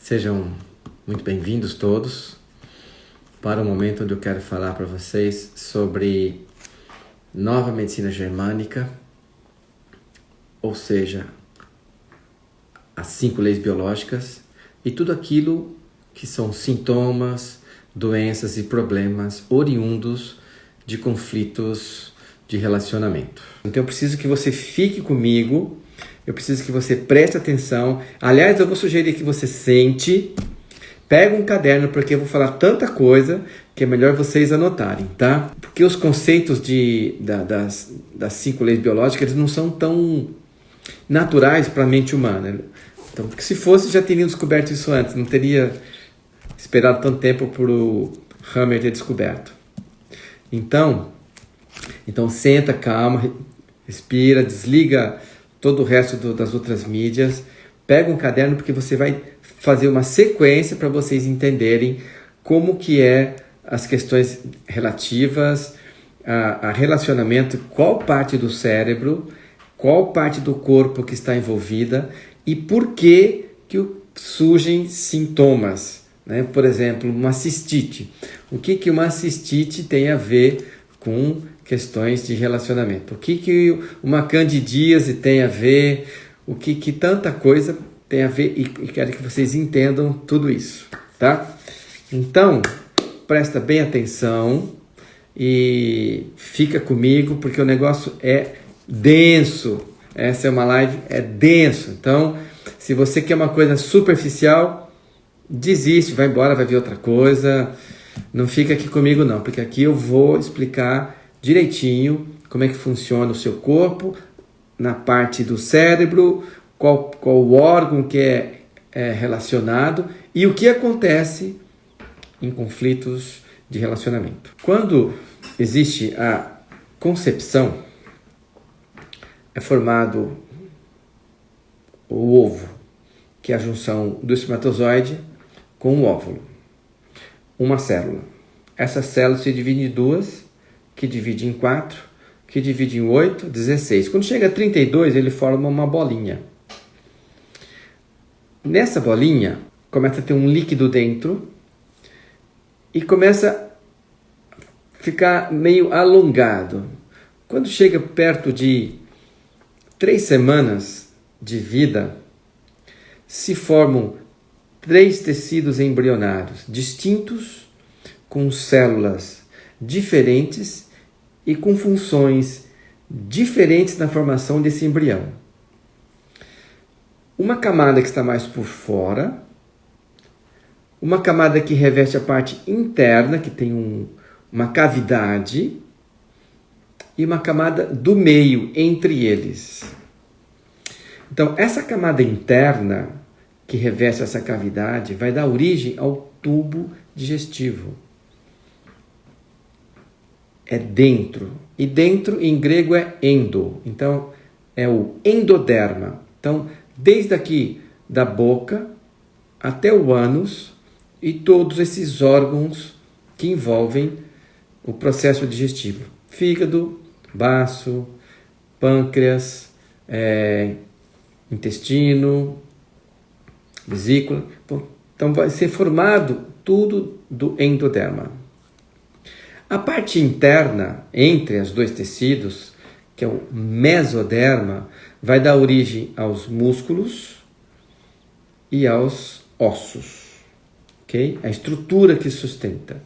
Sejam muito bem-vindos todos para o momento onde eu quero falar para vocês sobre nova medicina germânica, ou seja, as 5 leis biológicas e tudo aquilo que são sintomas, doenças e problemas oriundos de conflitos de relacionamento. Então eu preciso que você fique comigo, eu preciso que você preste atenção. Aliás, eu vou sugerir que você sente, pega um caderno, porque eu vou falar tanta coisa que é melhor vocês anotarem, tá? Porque os conceitos das 5 leis biológicas eles não são tão naturais para a mente humana. Então, porque se fosse, já teriam descoberto isso antes, não teria esperado tanto tempo para o Hammer ter descoberto. Então senta, calma, respira, desliga todo o resto das outras mídias, pega um caderno porque você vai fazer uma sequência para vocês entenderem como que é as questões relativas a relacionamento, qual parte do cérebro, qual parte do corpo que está envolvida e por que surgem sintomas. Né? Por exemplo, uma cistite. O que uma cistite tem a ver com questões de relacionamento? O que uma candidíase tem a ver? O que tanta coisa tem a ver? E quero que vocês entendam tudo isso, tá? Então, presta bem atenção e fica comigo, porque o negócio é denso. Essa é uma live, é denso. Então, se você quer uma coisa superficial, desiste, vai embora, vai ver outra coisa. Não fica aqui comigo não, porque aqui eu vou explicar direitinho como é que funciona o seu corpo, na parte do cérebro, qual o órgão que é relacionado e o que acontece em conflitos de relacionamento. Quando existe a concepção, é formado o ovo, que é a junção do espermatozoide com o óvulo. Uma célula. Essa célula se divide em 2, que divide em 4, que divide em 8, 16. Quando chega a 32, ele forma uma bolinha. Nessa bolinha, começa a ter um líquido dentro e começa a ficar meio alongado. Quando chega perto de 3 semanas de vida, se formam 3 tecidos embrionários distintos, com células diferentes e com funções diferentes na formação desse embrião. Uma camada que está mais por fora, uma camada que reveste a parte interna, que tem uma cavidade, e uma camada do meio entre eles. Então, essa camada interna que reveste essa cavidade vai dar origem ao tubo digestivo. É dentro. E dentro em grego é endo. Então é o endoderma. Então, desde aqui da boca até o ânus e todos esses órgãos que envolvem o processo digestivo. Fígado, baço, pâncreas, intestino, vesícula. Então vai ser formado tudo do endoderma. A parte interna, entre os 2 tecidos, que é o mesoderma, vai dar origem aos músculos e aos ossos. Okay? A estrutura que sustenta.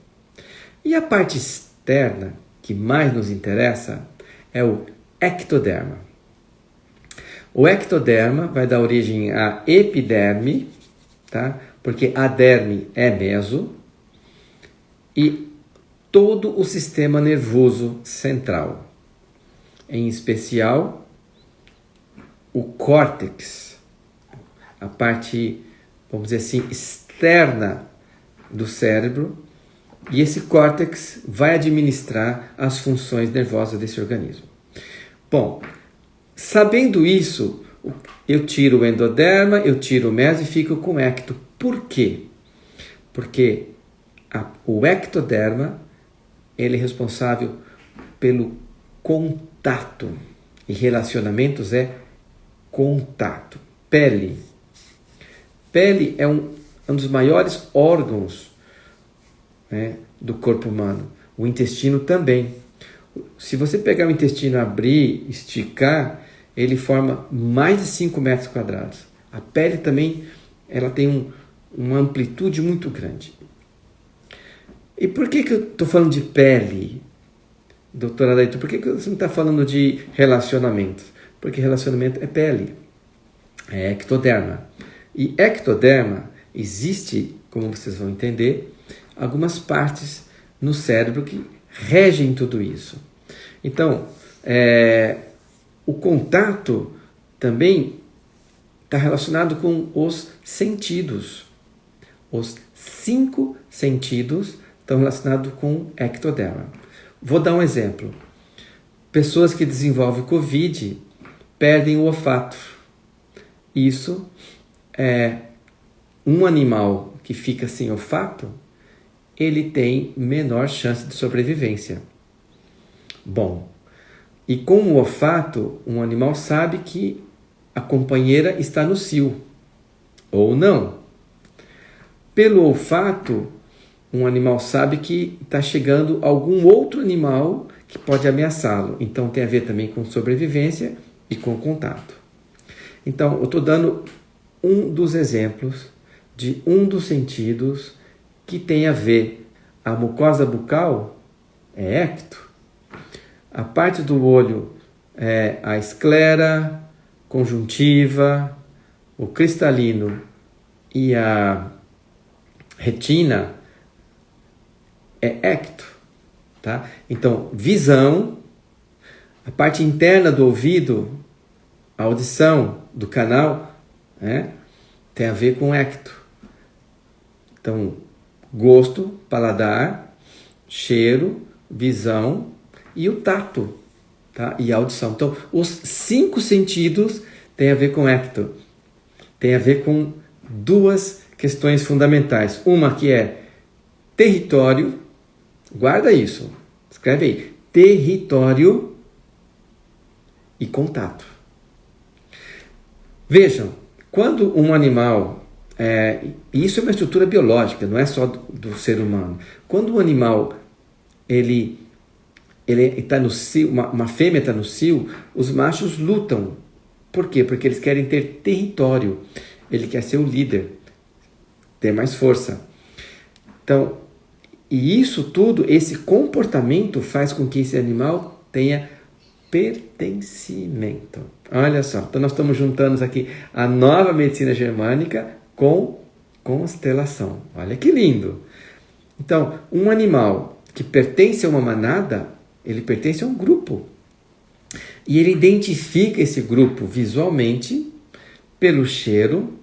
E a parte externa, que mais nos interessa, é o ectoderma. O ectoderma vai dar origem à epiderme, tá? Porque a derme é meso, e todo o sistema nervoso central, em especial o córtex, a parte, vamos dizer assim, externa do cérebro, e esse córtex vai administrar as funções nervosas desse organismo. Bom, sabendo isso, eu tiro o endoderma, eu tiro o meso e fico com o ecto. Por quê? Porque o ectoderma ele é responsável pelo contato. E relacionamentos é contato. Pele. Pele é um um dos maiores órgãos, né, do corpo humano. O intestino também. Se você pegar o intestino, abrir, esticar, ele forma mais de 5 metros quadrados. A pele também, ela tem uma amplitude muito grande. E por que eu estou falando de pele, doutora Adaito? Por que você não está falando de relacionamentos? Porque relacionamento é pele, é ectoderma. E ectoderma existe, como vocês vão entender, algumas partes no cérebro que regem tudo isso. Então, o contato também está relacionado com os sentidos. Os 5 sentidos estão relacionados com ectoderma. Vou dar um exemplo. Pessoas que desenvolvem Covid perdem o olfato. Isso é um animal que fica sem olfato, ele tem menor chance de sobrevivência. Bom, e com o olfato, um animal sabe que a companheira está no cio, ou não. Pelo olfato, um animal sabe que está chegando algum outro animal que pode ameaçá-lo. Então tem a ver também com sobrevivência e com contato. Então, eu estou dando um dos exemplos de um dos sentidos que tem a ver. A mucosa bucal é ecto. A parte do olho é a esclera, conjuntiva, o cristalino e a retina é ecto. Tá? Então, visão, a parte interna do ouvido, a audição do canal, né, tem a ver com ecto. Então, gosto, paladar, cheiro, visão e o tato, tá? E a audição. Então, os 5 sentidos têm a ver com ecto. Tem a ver com 2 questões fundamentais. Uma que é território, guarda isso, escreve aí, território e contato. Vejam, quando um animal, isso é uma estrutura biológica, não é só do ser humano. Quando um animal ele está no cio, uma fêmea está no cio, os machos lutam. Por quê? Porque eles querem ter território. Ele quer ser o líder, ter mais força. Então, e isso tudo, esse comportamento faz com que esse animal tenha pertencimento. Olha só, então nós estamos juntando aqui a nova medicina germânica com constelação. Olha que lindo! Então, um animal que pertence a uma manada, ele pertence a um grupo. E ele identifica esse grupo visualmente pelo cheiro,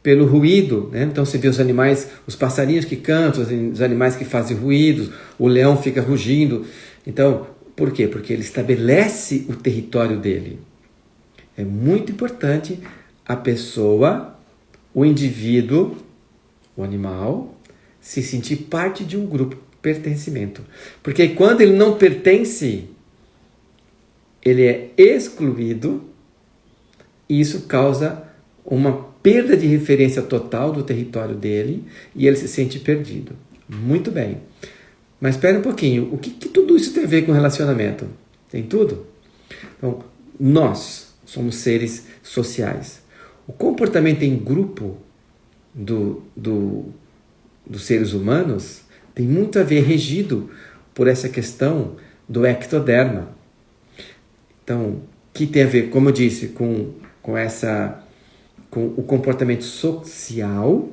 pelo ruído, né? Então você vê os animais, os passarinhos que cantam, os animais que fazem ruídos, o leão fica rugindo. Então, por quê? Porque ele estabelece o território dele. É muito importante a pessoa, o indivíduo, o animal, se sentir parte de um grupo, pertencimento. Porque quando ele não pertence, ele é excluído e isso causa uma perda de referência total do território dele e ele se sente perdido. Muito bem. Mas espera um pouquinho, o que tudo isso tem a ver com relacionamento? Tem tudo? Então, nós somos seres sociais. O comportamento em grupo dos seres humanos tem muito a ver, regido por essa questão do ectoderma. Então, que tem a ver, como eu disse, com o comportamento social,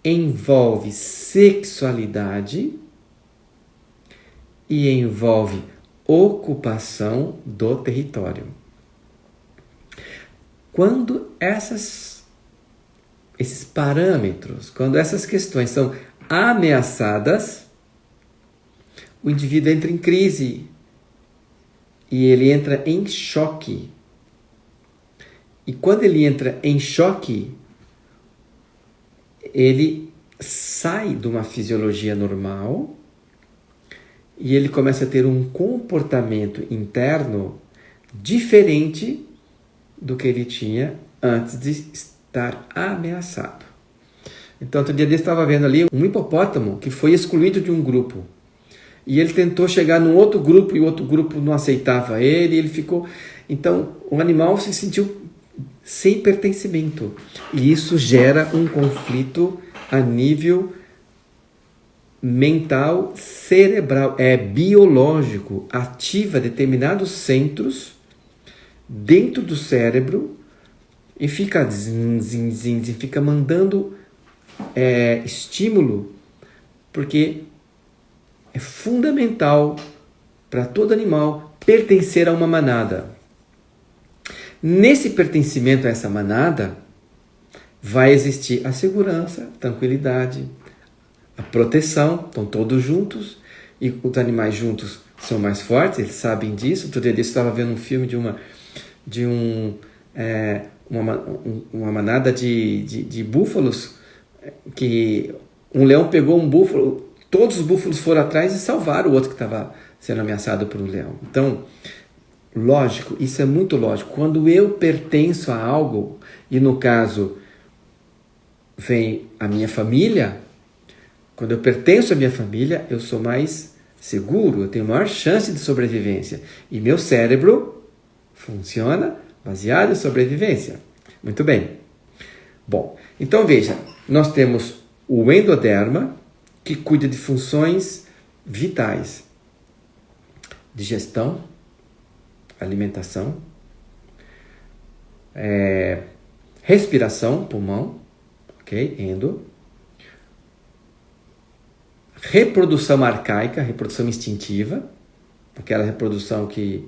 envolve sexualidade e envolve ocupação do território. Quando esses parâmetros, quando essas questões são ameaçadas, o indivíduo entra em crise e ele entra em choque. E quando ele entra em choque, ele sai de uma fisiologia normal e ele começa a ter um comportamento interno diferente do que ele tinha antes de estar ameaçado. Então, outro dia eu estava vendo ali um hipopótamo que foi excluído de um grupo. E ele tentou chegar num outro grupo e o outro grupo não aceitava ele, e ele ficou... Então, o animal se sentiu sem pertencimento. E isso gera um conflito a nível mental, cerebral, é biológico, ativa determinados centros dentro do cérebro e fica fica mandando estímulo, porque é fundamental para todo animal pertencer a uma manada. Nesse pertencimento a essa manada, vai existir a segurança, a tranquilidade, a proteção, estão todos juntos, e os animais juntos são mais fortes, eles sabem disso. Outro dia eu estava vendo um filme de uma manada de búfalos, que um leão pegou um búfalo, todos os búfalos foram atrás e salvaram o outro que estava sendo ameaçado por um leão. Então, lógico, isso é muito lógico. Quando eu pertenço a algo, e no caso vem a minha família, quando eu pertenço à minha família, eu sou mais seguro, eu tenho maior chance de sobrevivência. E meu cérebro funciona baseado em sobrevivência. Muito bem. Bom, então veja, nós temos o endoderma, que cuida de funções vitais. Digestão, alimentação, respiração, pulmão, ok? Endo. Reprodução arcaica, reprodução instintiva, aquela reprodução que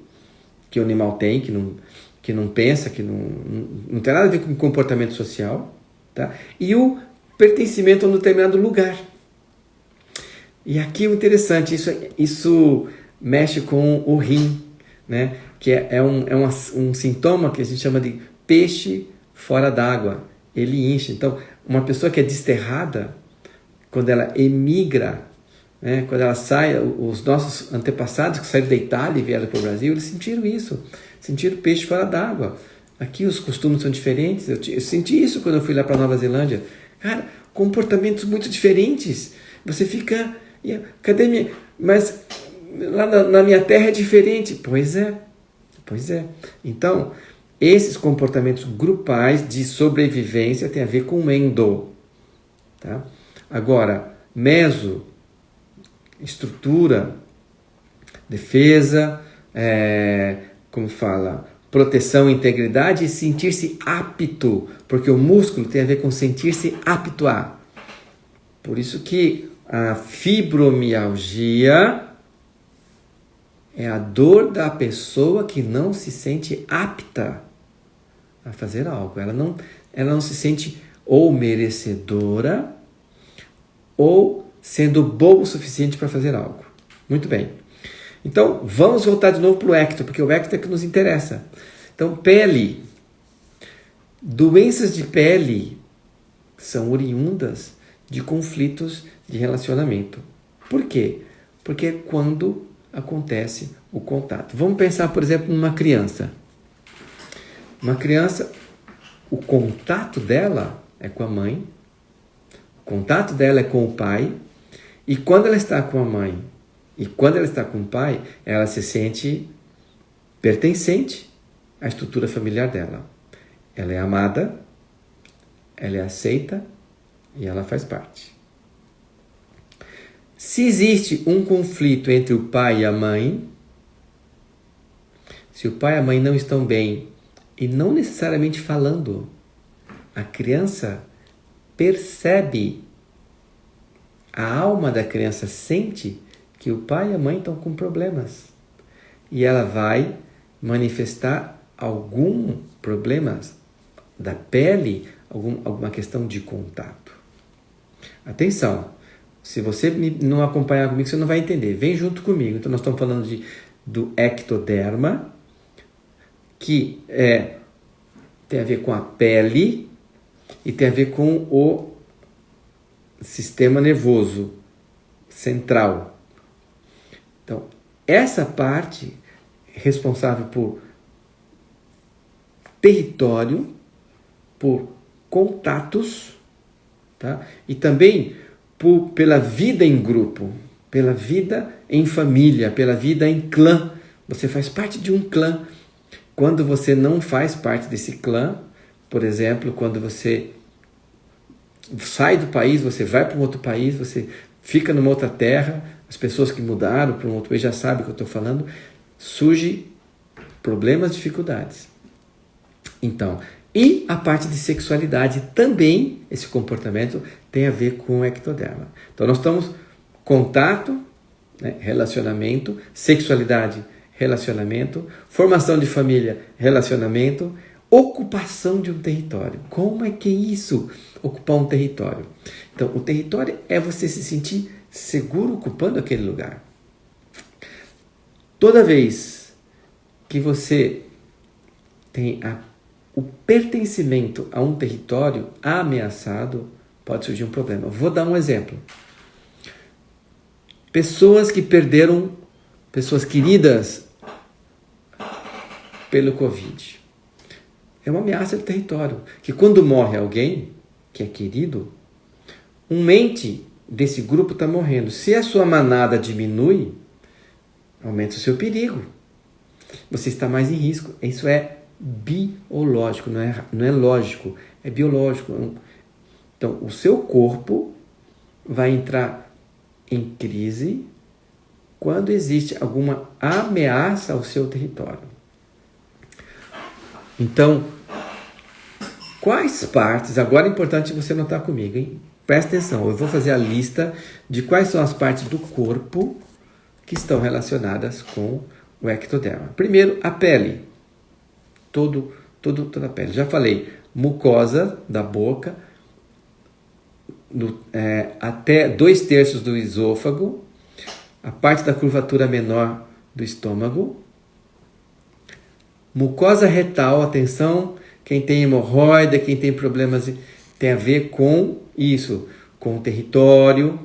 o animal tem, que não pensa, que não tem nada a ver com comportamento social, tá? E o pertencimento a um determinado lugar. E aqui o interessante, isso mexe com o rim, né? Que é um sintoma que a gente chama de peixe fora d'água. Ele incha. Então, uma pessoa que é desterrada, quando ela emigra, né, quando ela sai, os nossos antepassados que saíram da Itália e vieram para o Brasil, eles sentiram isso, sentiram peixe fora d'água. Aqui os costumes são diferentes, eu senti isso quando eu fui lá para a Nova Zelândia. Cara, comportamentos muito diferentes. Você fica, cadê minha... Mas lá na minha terra é diferente. Pois é. Então, esses comportamentos grupais de sobrevivência têm a ver com endo. Tá? Agora, meso, estrutura, defesa, como fala, proteção, integridade e sentir-se apto, porque o músculo tem a ver com sentir-se apto a. Por isso que a fibromialgia é a dor da pessoa que não se sente apta a fazer algo. Ela não se sente ou merecedora ou sendo bobo o suficiente para fazer algo. Muito bem. Então, vamos voltar de novo para o ecto, porque o ecto é que nos interessa. Então, pele. Doenças de pele são oriundas de conflitos de relacionamento. Por quê? Porque é quando acontece o contato. Vamos pensar, por exemplo, numa criança. Uma criança, o contato dela é com a mãe, o contato dela é com o pai, e quando ela está com a mãe e quando ela está com o pai, ela se sente pertencente à estrutura familiar dela. Ela é amada, ela é aceita e ela faz parte. Se existe um conflito entre o pai e a mãe, se o pai e a mãe não estão bem, e não necessariamente falando, a criança percebe, a alma da criança sente que o pai e a mãe estão com problemas. E ela vai manifestar algum problema da pele, alguma questão de contato. Atenção! Se você não acompanhar comigo, você não vai entender. Vem junto comigo. Então, nós estamos falando do ectoderma, que tem a ver com a pele e tem a ver com o sistema nervoso central. Então, essa parte responsável por território, por contatos, tá? E também pela vida em grupo, pela vida em família, pela vida em clã. Você faz parte de um clã. Quando você não faz parte desse clã, por exemplo, quando você sai do país, você vai para um outro país, você fica numa outra terra, as pessoas que mudaram para um outro país já sabem o que eu estou falando, surge problemas, dificuldades. Então, e a parte de sexualidade também, esse comportamento tem a ver com o ectoderma. Então nós estamos contato, né, relacionamento, sexualidade, relacionamento, formação de família, relacionamento, ocupação de um território. Como é que é isso? Ocupar um território. Então, o território é você se sentir seguro ocupando aquele lugar. Toda vez que você tem o pertencimento a um território ameaçado, pode surgir um problema. Vou dar um exemplo. Pessoas que perderam pessoas queridas pelo Covid. É uma ameaça do território. Que quando morre alguém que é querido, um ente desse grupo está morrendo. Se a sua manada diminui, aumenta o seu perigo. Você está mais em risco. Isso é biológico, não é lógico, é biológico. Então, o seu corpo vai entrar em crise quando existe alguma ameaça ao seu território. Então, quais partes, agora é importante você notar comigo, hein? Presta atenção, eu vou fazer a lista de quais são as partes do corpo que estão relacionadas com o ectoderma. Primeiro, a pele. Toda a pele. Já falei, mucosa da boca, até 2/3 do esôfago, a parte da curvatura menor do estômago, mucosa retal, atenção, quem tem hemorroida, quem tem problemas, tem a ver com isso, com o território,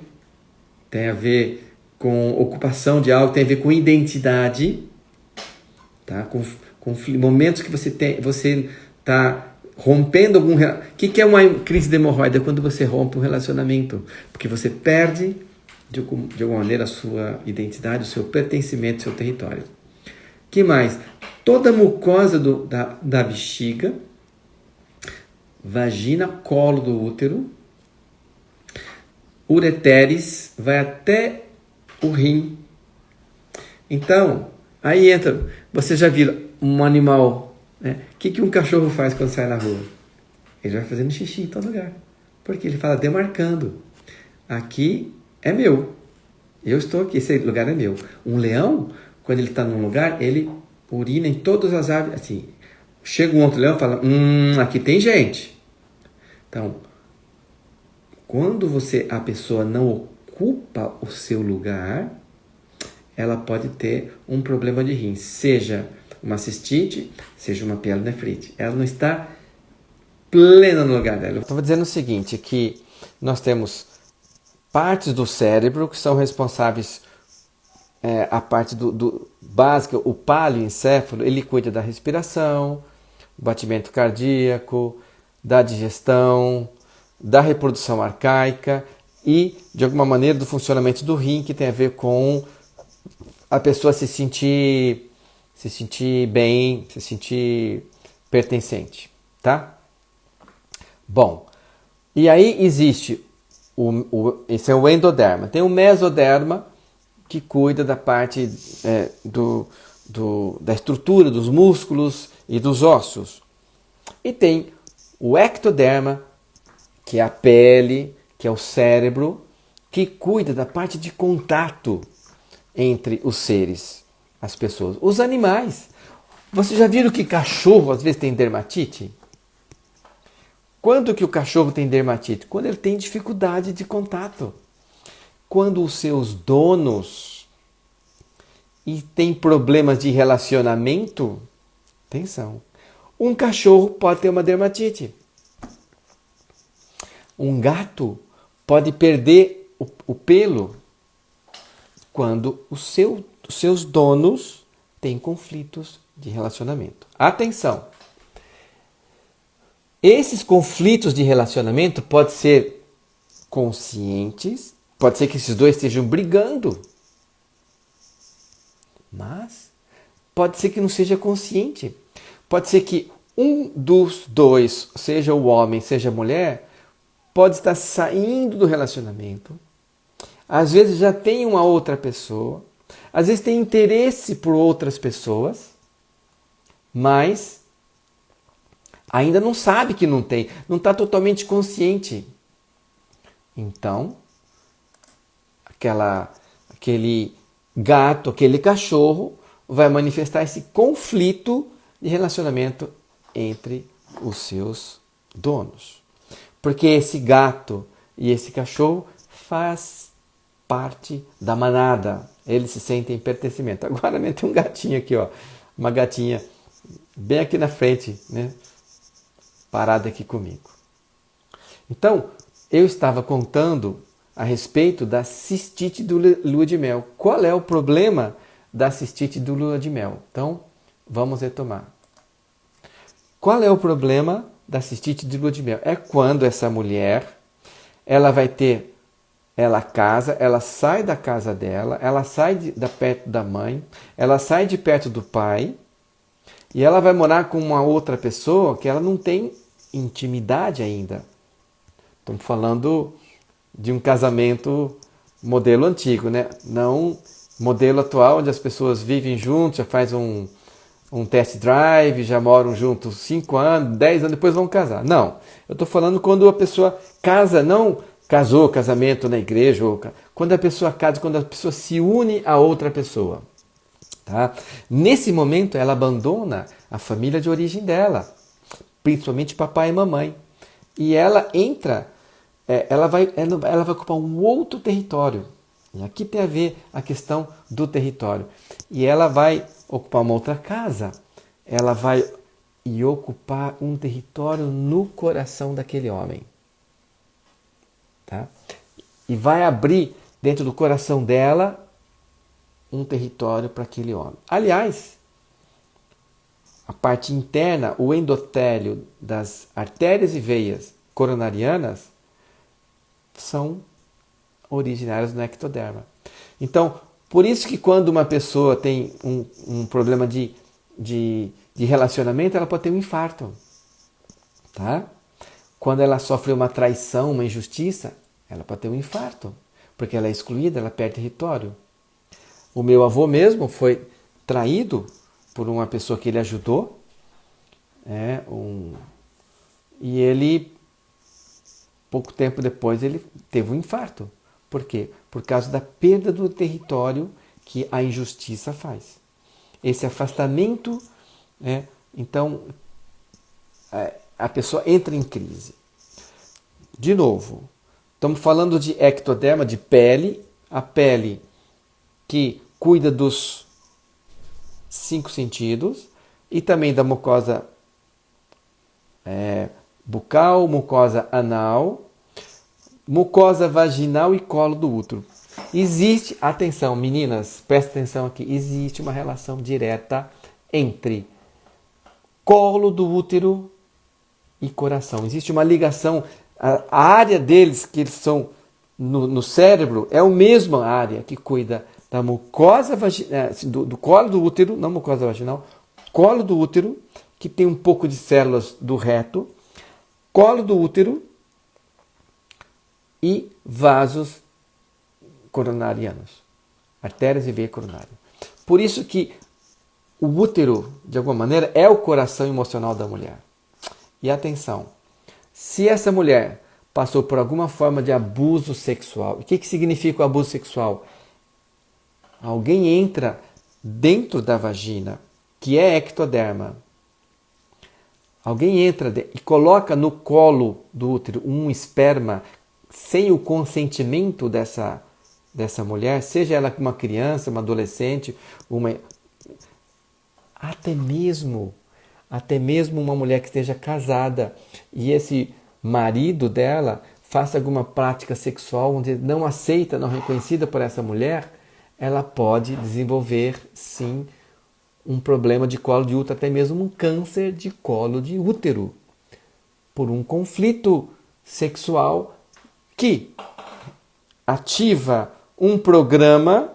tem a ver com ocupação de algo, tem a ver com identidade, tá? Com momentos que você está rompendo algum... O que é uma crise de hemorroida? Quando você rompe um relacionamento, porque você perde de alguma maneira a sua identidade, o seu pertencimento, o seu território. Que mais? Toda a mucosa da bexiga, vagina, colo do útero, ureteres, vai até o rim. Então, aí entra, você já viu um animal, né? O que um cachorro faz quando sai na rua? Ele vai fazendo xixi em todo lugar, porque ele fala demarcando. Aqui é meu, eu estou aqui, esse lugar é meu. Um leão, quando ele está num lugar, ele urina em todas as árvores, assim, chega um outro leão e fala, aqui tem gente. Então, quando a pessoa não ocupa o seu lugar, ela pode ter um problema de rim, seja uma cistite, seja uma pielonefrite. Ela não está plena no lugar dela. Eu estava dizendo o seguinte, que nós temos partes do cérebro que são responsáveis, a parte do básica, o paleoencéfalo, ele cuida da respiração, batimento cardíaco, da digestão, da reprodução arcaica e, de alguma maneira, do funcionamento do rim, que tem a ver com a pessoa se sentir bem, se sentir pertencente, tá? Bom, e aí existe esse é o endoderma. Tem o mesoderma, que cuida da parte da estrutura dos músculos e dos ossos. E tem o ectoderma, que é a pele, que é o cérebro, que cuida da parte de contato entre os seres, as pessoas. Os animais. Vocês já viram que cachorro às vezes tem dermatite? Quando que o cachorro tem dermatite? Quando ele tem dificuldade de contato. Quando os seus donos têm problemas de relacionamento, atenção, um cachorro pode ter uma dermatite. Um gato pode perder o pelo quando os seus donos têm conflitos de relacionamento. Atenção! Esses conflitos de relacionamento podem ser conscientes, pode ser que esses dois estejam brigando, mas pode ser que não seja consciente. Pode ser que um dos dois, seja o homem, seja a mulher, pode estar saindo do relacionamento. Às vezes já tem uma outra pessoa, às vezes tem interesse por outras pessoas, mas ainda não sabe que não tem, não está totalmente consciente. Então, aquele gato, aquele cachorro vai manifestar esse conflito de relacionamento entre os seus donos. Porque esse gato e esse cachorro faz parte da manada. Eles se sentem em pertencimento. Agora tem um gatinho aqui, ó, uma gatinha bem aqui na frente, né, parada aqui comigo. Então, eu estava contando a respeito da cistite do lua de mel. Qual é o problema da cistite do lua de mel? Então, vamos retomar. Qual é o problema da cistite de lua de mel? É quando essa mulher, ela casa, ela sai da casa dela, ela sai de perto da mãe, ela sai de perto do pai, e ela vai morar com uma outra pessoa que ela não tem intimidade ainda. Estamos falando de um casamento modelo antigo, né? Não modelo atual, onde as pessoas vivem juntos, já faz um test drive, já moram juntos 5 anos, 10 anos, depois vão casar. Não, eu estou falando quando a pessoa casa, não casou, casamento na igreja, ou quando a pessoa casa, quando a pessoa se une a outra pessoa. Tá? Nesse momento, ela abandona a família de origem dela, principalmente papai e mamãe. E ela entra, ela vai ocupar um outro território. E aqui tem a ver a questão do território. E ela vai ocupar uma outra casa. Ela vai ocupar um território no coração daquele homem. Tá? E vai abrir dentro do coração dela um território para aquele homem. Aliás, a parte interna, o endotélio das artérias e veias coronarianas são originárias do ectoderma. Então, por isso que quando uma pessoa tem um problema de relacionamento, ela pode ter um infarto. Tá? Quando ela sofre uma traição, uma injustiça, ela pode ter um infarto, porque ela é excluída, ela perde território. O meu avô mesmo foi traído por uma pessoa que ele ajudou, e ele, pouco tempo depois, ele teve um infarto. Por quê? Por causa da perda do território que a injustiça faz. Esse afastamento, então, a pessoa entra em crise. De novo, estamos falando de ectoderma, de pele, a pele que cuida dos 5 sentidos e também da mucosa bucal, mucosa anal, mucosa vaginal e colo do útero. Existe, atenção meninas, presta atenção aqui, existe uma relação direta entre colo do útero e coração. Existe uma ligação, a área deles, que eles são no cérebro, é a mesma área que cuida da mucosa do colo do útero, não mucosa vaginal, colo do útero, que tem um pouco de células do reto, colo do útero e vasos coronarianos, artérias e veia coronária. Por isso que o útero, de alguma maneira, é o coração emocional da mulher. E atenção, se essa mulher passou por alguma forma de abuso sexual, o que significa o abuso sexual? Alguém entra dentro da vagina, que é ectoderma. Alguém entra e coloca no colo do útero um esperma sem o consentimento dessa mulher, seja ela uma criança, uma adolescente, até mesmo uma mulher que esteja casada e esse marido dela faça alguma prática sexual onde não aceita, não reconhecida por essa mulher, ela pode desenvolver, sim, um problema de colo de útero, até mesmo um câncer de colo de útero, por um conflito sexual que ativa um programa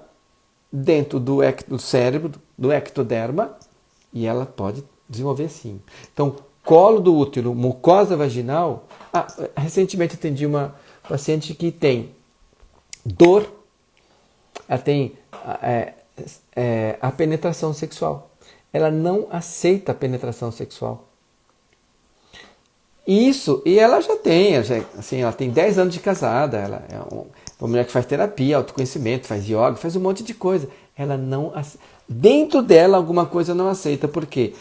dentro do cérebro, do ectoderma, e ela pode desenvolver sim. Então, colo do útero, mucosa vaginal. Recentemente atendi uma paciente que tem dor, ela tem a penetração sexual. Ela não aceita a penetração sexual. E ela já tem, assim, ela tem 10 anos de casada, ela é uma mulher que faz terapia, autoconhecimento, faz yoga, faz um monte de coisa. Ela não, dentro dela alguma coisa não aceita. Por quê?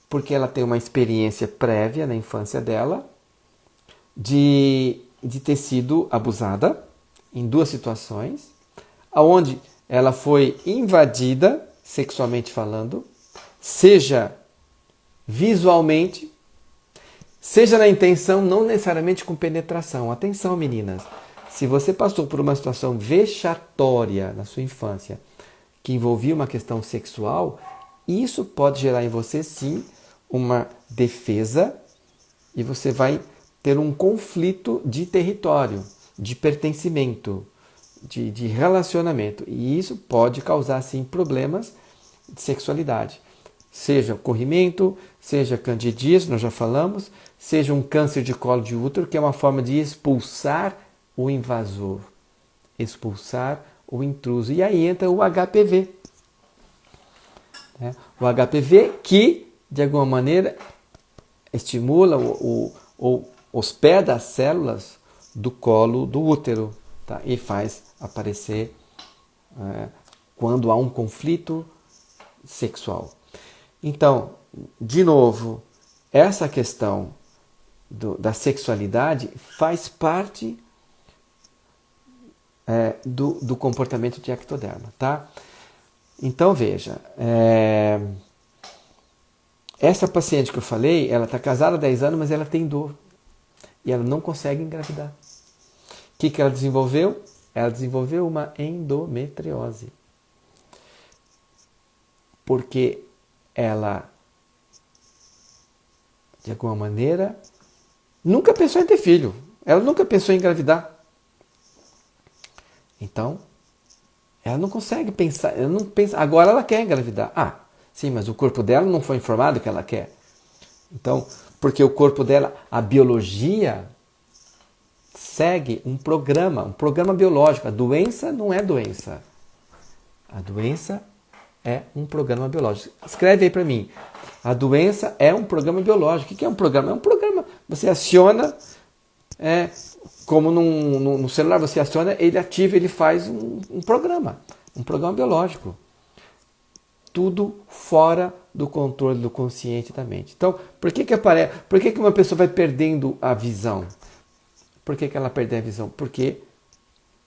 Porque ela tem uma experiência prévia na infância dela de ter sido abusada em 2 situações, onde ela foi invadida, sexualmente falando, seja visualmente, seja na intenção, não necessariamente com penetração. Atenção, meninas, se você passou por uma situação vexatória na sua infância, que envolvia uma questão sexual, isso pode gerar em você, sim, uma defesa, e você vai ter um conflito de território, de pertencimento, de relacionamento. E isso pode causar, sim, problemas de sexualidade. Seja corrimento, seja candidíase, nós já falamos, seja um câncer de colo de útero, que é uma forma de expulsar o invasor, expulsar o intruso. E aí entra o HPV. O HPV que, de alguma maneira, estimula ou hospeda as células do colo do útero, tá? E faz aparecer quando há um conflito sexual. Então, de novo, essa questão da sexualidade faz parte do comportamento de ectoderma, tá? Então, veja, essa paciente que eu falei, ela está casada há 10 anos, mas ela tem dor e ela não consegue engravidar. O que ela desenvolveu? Ela desenvolveu uma endometriose. Porque ela, de alguma maneira, nunca pensou em ter filho. Ela nunca pensou em engravidar. Então, ela não consegue pensar. Ela não pensa, agora ela quer engravidar. Sim, mas o corpo dela não foi informado que ela quer. Então, porque o corpo dela, a biologia, segue um programa biológico. A doença não é doença. A doença é um programa biológico. Escreve aí para mim. A doença é um programa biológico. O que é um programa? É um programa. Você aciona, como no celular você aciona, ele ativa, ele faz um programa biológico. Tudo fora do controle do consciente da mente. Então, por que uma pessoa vai perdendo a visão? Por que ela perde a visão? Porque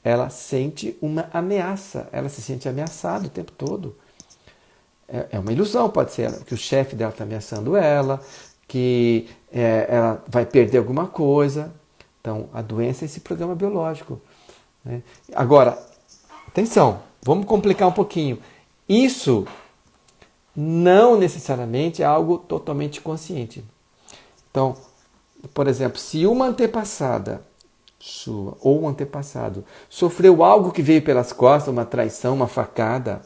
ela sente uma ameaça. Ela se sente ameaçada o tempo todo. É uma ilusão, pode ser que o chefe dela está ameaçando ela, que ela vai perder alguma coisa. Então, a doença é esse programa biológico. Né? Agora, atenção, vamos complicar um pouquinho. Isso não necessariamente é algo totalmente consciente. Então, por exemplo, se uma antepassada sua ou um antepassado sofreu algo que veio pelas costas, uma traição, uma facada,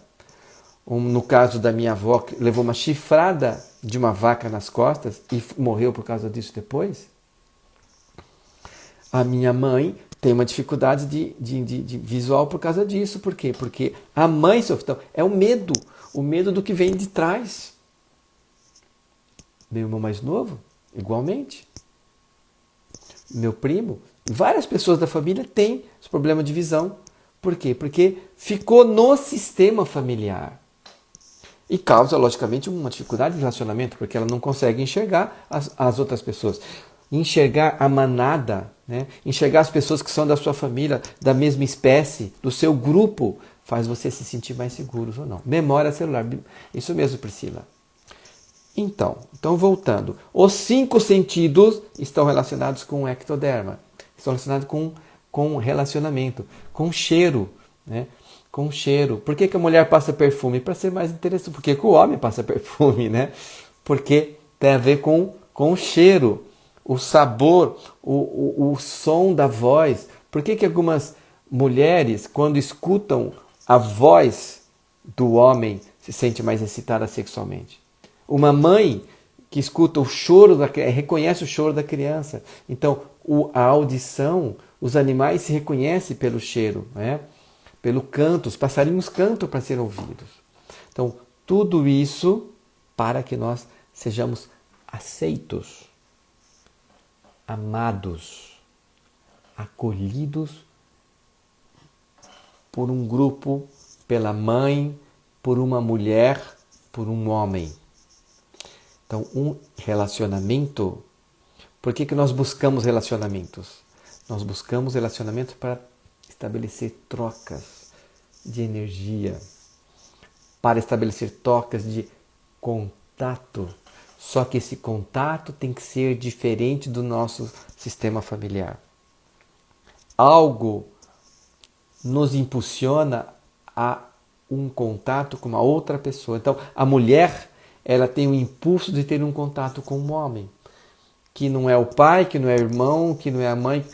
no caso da minha avó, que levou uma chifrada de uma vaca nas costas e morreu por causa disso depois, a minha mãe tem uma dificuldade de visual por causa disso. Por quê? Porque a mãe sofreu. Então, é o medo do que vem de trás. Meu irmão mais novo, igualmente. Meu primo, várias pessoas da família têm esse problema de visão. Por quê? Porque ficou no sistema familiar. E causa, logicamente, uma dificuldade de relacionamento, porque ela não consegue enxergar as outras pessoas. Enxergar a manada, né? Enxergar as pessoas que são da sua família, da mesma espécie, do seu grupo, faz você se sentir mais seguro ou não. Memória celular. Isso mesmo, Priscila. Então voltando. Os 5 sentidos estão relacionados com o ectoderma. Estão relacionados com relacionamento, com cheiro, né? Com cheiro. Por que a mulher passa perfume? Para ser mais interessante. Por que o homem passa perfume, né? Porque tem a ver com o cheiro, o sabor, o som da voz. Por que algumas mulheres, quando escutam a voz do homem, se sente mais excitada sexualmente? Uma mãe que escuta o choro, reconhece o choro da criança. Então, a audição, os animais se reconhecem pelo cheiro, né? Pelo canto, os passarinhos cantam para ser ouvidos. Então, tudo isso para que nós sejamos aceitos, amados, acolhidos por um grupo, pela mãe, por uma mulher, por um homem. Então, um relacionamento. Por que nós buscamos relacionamentos? Nós buscamos relacionamentos para estabelecer trocas de energia, para estabelecer trocas de contato. Só que esse contato tem que ser diferente do nosso sistema familiar. Algo nos impulsiona a um contato com uma outra pessoa. Então, a mulher, ela tem o impulso de ter um contato com um homem, que não é o pai, que não é o irmão, que não é a mãe.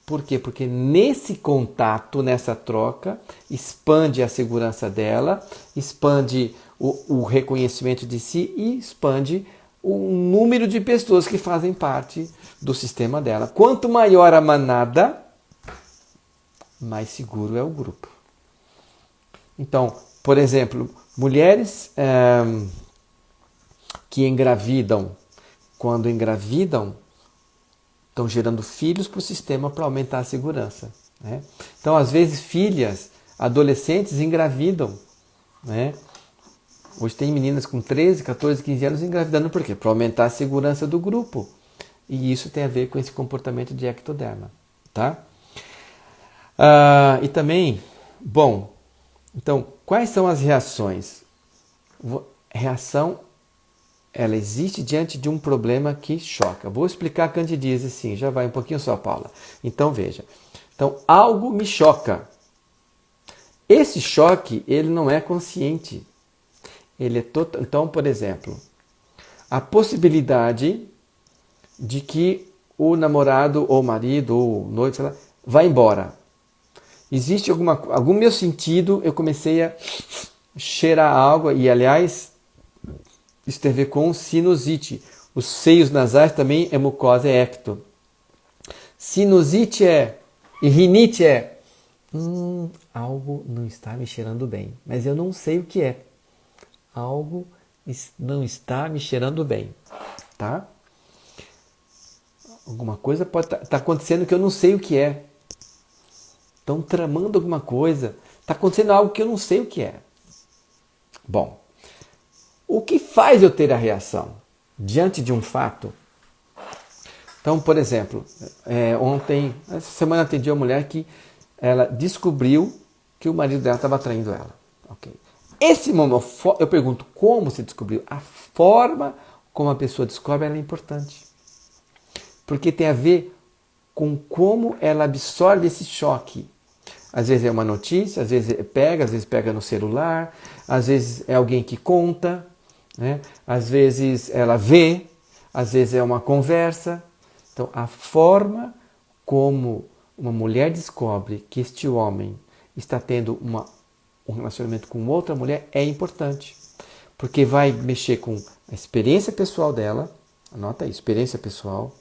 Por quê? Porque nesse contato, nessa troca, expande a segurança dela, expande o reconhecimento de si e expande o número de pessoas que fazem parte do sistema dela. Quanto maior a manada, mais seguro é o grupo. Então, por exemplo, mulheres que engravidam, quando engravidam, estão gerando filhos para o sistema para aumentar a segurança, né? Então, às vezes, filhas, adolescentes engravidam, né? Hoje tem meninas com 13, 14, 15 anos engravidando. Por quê? Para aumentar a segurança do grupo. E isso tem a ver com esse comportamento de ectoderma, tá? E também, bom, então, quais são as reações? Reação, ela existe diante de um problema que choca. Vou explicar a candidíase assim, já vai um pouquinho só, Paula. Então, veja. Então, algo me choca. Esse choque, ele não é consciente. Ele é total. Então, por exemplo, a possibilidade de que o namorado, ou marido, ou noivo, sei lá, vá embora. Existe algum meu sentido, eu comecei a cheirar algo, e aliás, isso tem a ver com sinusite. Os seios nasais também é mucosa, é ecto. Sinusite e rinite algo não está me cheirando bem, mas eu não sei o que é. Algo não está me cheirando bem, tá? Alguma coisa pode estar acontecendo que eu não sei o que é. Estão tramando alguma coisa. Está acontecendo algo que eu não sei o que é. Bom, o que faz eu ter a reação diante de um fato? Então, por exemplo, essa semana atendi uma mulher que ela descobriu que o marido dela estava traindo ela. Okay. Esse momento, eu pergunto, como você descobriu? A forma como a pessoa descobre ela é importante. Porque tem a ver com como ela absorve esse choque. Às vezes é uma notícia, às vezes pega no celular, às vezes é alguém que conta, né? Às vezes ela vê, às vezes é uma conversa. Então, a forma como uma mulher descobre que este homem está tendo um relacionamento com outra mulher é importante, porque vai mexer com a experiência pessoal dela, anota aí, experiência pessoal,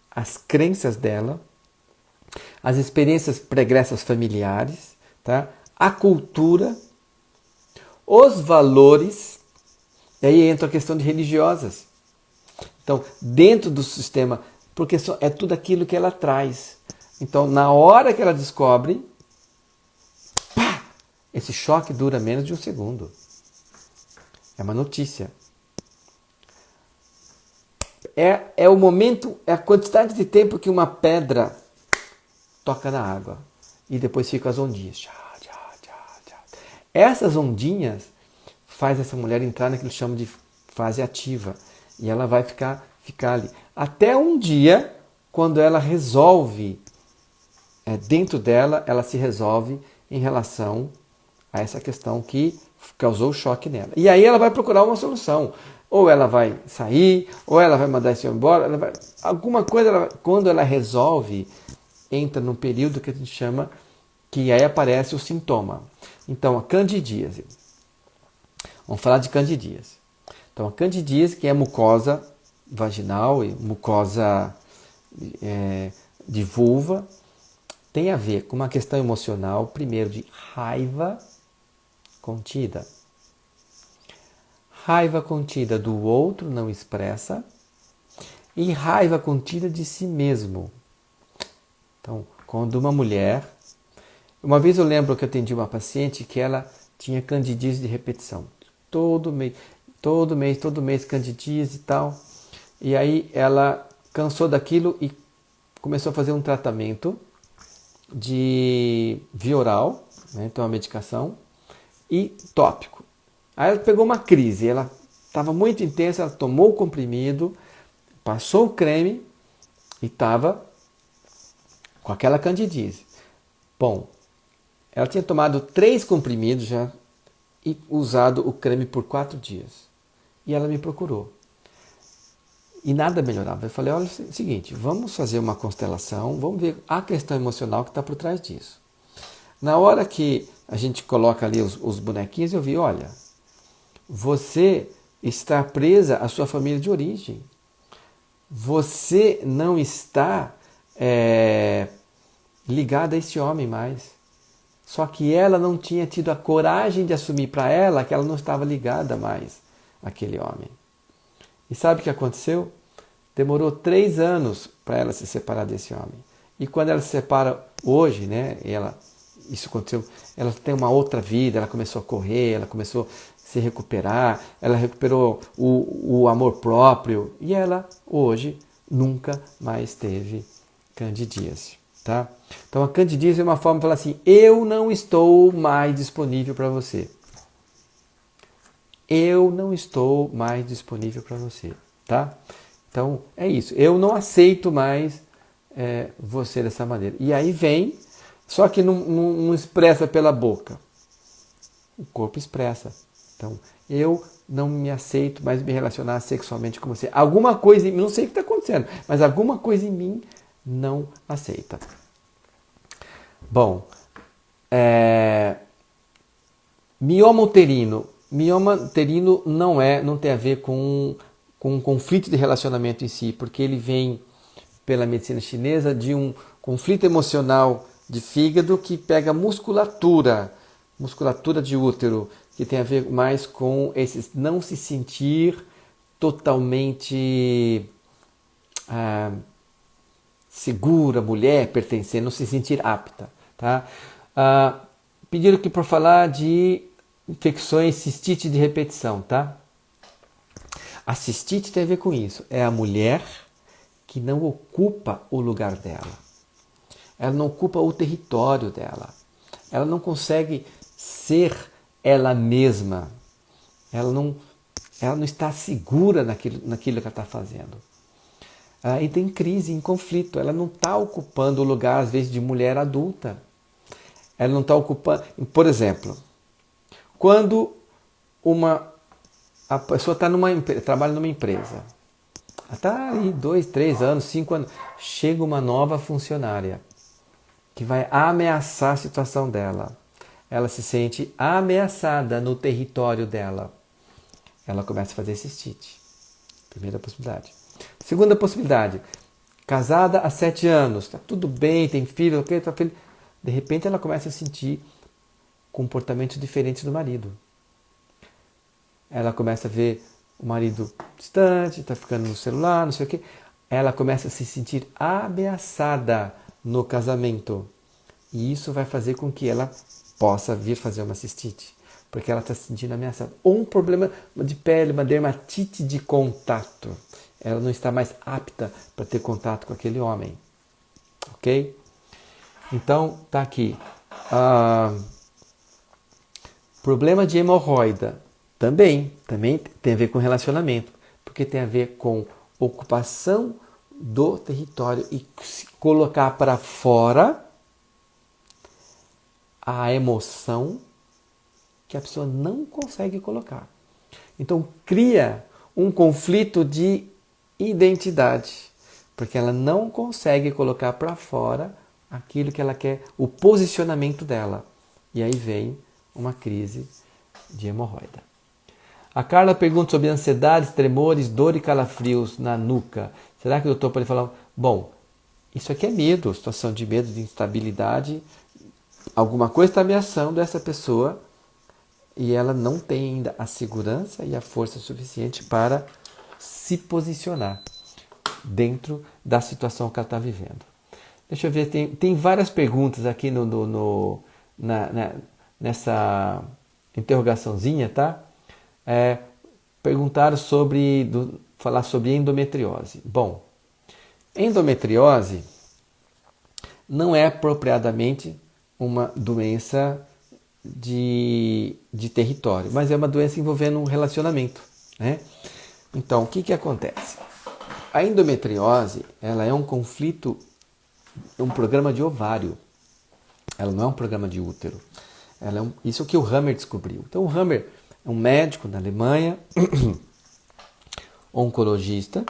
as crenças dela, as experiências pregressas familiares, tá? A cultura, os valores, e aí entra a questão de religiosas. Então, dentro do sistema, porque é tudo aquilo que ela traz. Então, na hora que ela descobre, pá, esse choque dura menos de um segundo. É uma notícia. É o momento, é a quantidade de tempo que uma pedra toca na água. E depois ficam as ondinhas. Essas ondinhas faz essa mulher entrar naquilo que chama de fase ativa. E ela vai ficar ali. Até um dia, quando ela resolve, dentro dela, ela se resolve em relação a essa questão que causou o choque nela. E aí ela vai procurar uma solução. Ou ela vai sair, ou ela vai mandar esse homem embora. Alguma coisa, quando ela resolve entra num período que a gente chama, que aí aparece o sintoma. Então, a candidíase. Vamos falar de candidíase. Então, a candidíase, que é mucosa vaginal e mucosa de vulva, tem a ver com uma questão emocional, primeiro de raiva contida. Raiva contida do outro não expressa e raiva contida de si mesmo. Então, quando uma mulher... Uma vez eu lembro que eu atendi uma paciente que ela tinha candidíase de repetição. Todo mês candidíase e tal. E aí ela cansou daquilo e começou a fazer um tratamento de via oral, né, então a medicação, e tópico. Aí ela pegou uma crise, ela estava muito intensa, ela tomou o comprimido, passou o creme e estava com aquela candidíase. Bom, ela tinha tomado 3 comprimidos já e usado o creme por 4 dias. E ela me procurou. E nada melhorava. Eu falei, olha, é o seguinte, vamos fazer uma constelação, vamos ver a questão emocional que está por trás disso. Na hora que a gente coloca ali os bonequinhos, eu vi, olha, você está presa à sua família de origem. Você não está ligada a esse homem mais. Só que ela não tinha tido a coragem de assumir para ela que ela não estava ligada mais àquele homem. E sabe o que aconteceu? Demorou 3 anos para ela se separar desse homem. E quando ela se separa hoje, né, isso aconteceu, ela tem uma outra vida, ela começou a correr, ela começou a se recuperar, ela recuperou o amor próprio e ela hoje nunca mais teve candidíase. Tá? Então a candidíase é uma forma de falar assim, eu não estou mais disponível para você. Eu não estou mais disponível para você. Tá? Então é isso, eu não aceito mais você dessa maneira. E aí vem, só que não expressa pela boca. O corpo expressa. Então, eu não me aceito mais me relacionar sexualmente com você. Alguma coisa em mim, não sei o que está acontecendo, mas alguma coisa em mim não aceita. Bom, mioma uterino. Mioma uterino não tem a ver com um conflito de relacionamento em si, porque ele vem pela medicina chinesa de um conflito emocional de fígado que pega musculatura de útero, que tem a ver mais com esse não se sentir totalmente segura, mulher, pertencendo, não se sentir apta. Tá? Pediram aqui para falar de infecções, cistite de repetição. Tá? A cistite tem a ver com isso. É a mulher que não ocupa o lugar dela. Ela não ocupa o território dela. Ela não consegue ser ela mesma. Ela não está segura naquilo que ela está fazendo. E tem crise, em conflito. Ela não está ocupando o lugar, às vezes, de mulher adulta. Ela não está ocupando... Por exemplo, quando a pessoa trabalha numa empresa, ela está aí 2, 3 anos, 5 anos, chega uma nova funcionária que vai ameaçar a situação dela. Ela se sente ameaçada no território dela. Ela começa a fazer cistite. Primeira possibilidade. Segunda possibilidade, casada há 7 anos, está tudo bem, tem filho, ok, tá filho. De repente ela começa a sentir comportamentos diferentes do marido. Ela começa a ver o marido distante, está ficando no celular, não sei o quê. Ela começa a se sentir ameaçada no casamento. E isso vai fazer com que ela possa vir fazer uma cistite, porque ela está se sentindo ameaçada. Ou um problema de pele, uma dermatite de contato. Ela não está mais apta para ter contato com aquele homem. Ok? Então, tá aqui. Problema de hemorroida. Também tem a ver com relacionamento, porque tem a ver com ocupação do território e colocar para fora a emoção que a pessoa não consegue colocar. Então cria um conflito de identidade, porque ela não consegue colocar para fora aquilo que ela quer, o posicionamento dela. E aí vem uma crise de hemorroida. A Carla pergunta sobre ansiedades, tremores, dor e calafrios na nuca. Será que o doutor pode falar? Bom, isso aqui é medo, situação de medo, de instabilidade. Alguma coisa está ameaçando essa pessoa e ela não tem ainda a segurança e a força suficiente para se posicionar dentro da situação que ela está vivendo. Deixa eu ver, tem várias perguntas aqui nessa interrogaçãozinha, tá? Perguntaram falar sobre endometriose. Bom, endometriose não é apropriadamente uma doença de território, mas é uma doença envolvendo um relacionamento, né? Então, o que acontece? A endometriose, ela é um conflito, é um programa de ovário. Ela não é um programa de útero. Isso é o que o Hammer descobriu. Então, o Hammer é um médico da Alemanha, oncologista,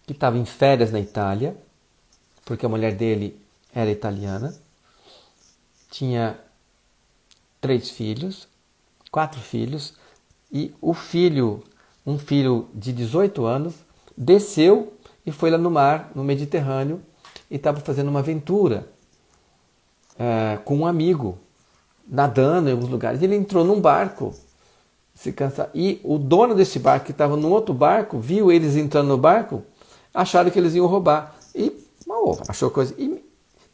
que estava em férias na Itália, porque a mulher dele era italiana, tinha 4 filhos, e um filho de 18 anos, desceu e foi lá no mar, no Mediterrâneo, e estava fazendo uma aventura com um amigo, nadando em alguns lugares. Ele entrou num barco, se cansa, e o dono desse barco, que estava num outro barco, viu eles entrando no barco, acharam que eles iam roubar. E achou coisa. E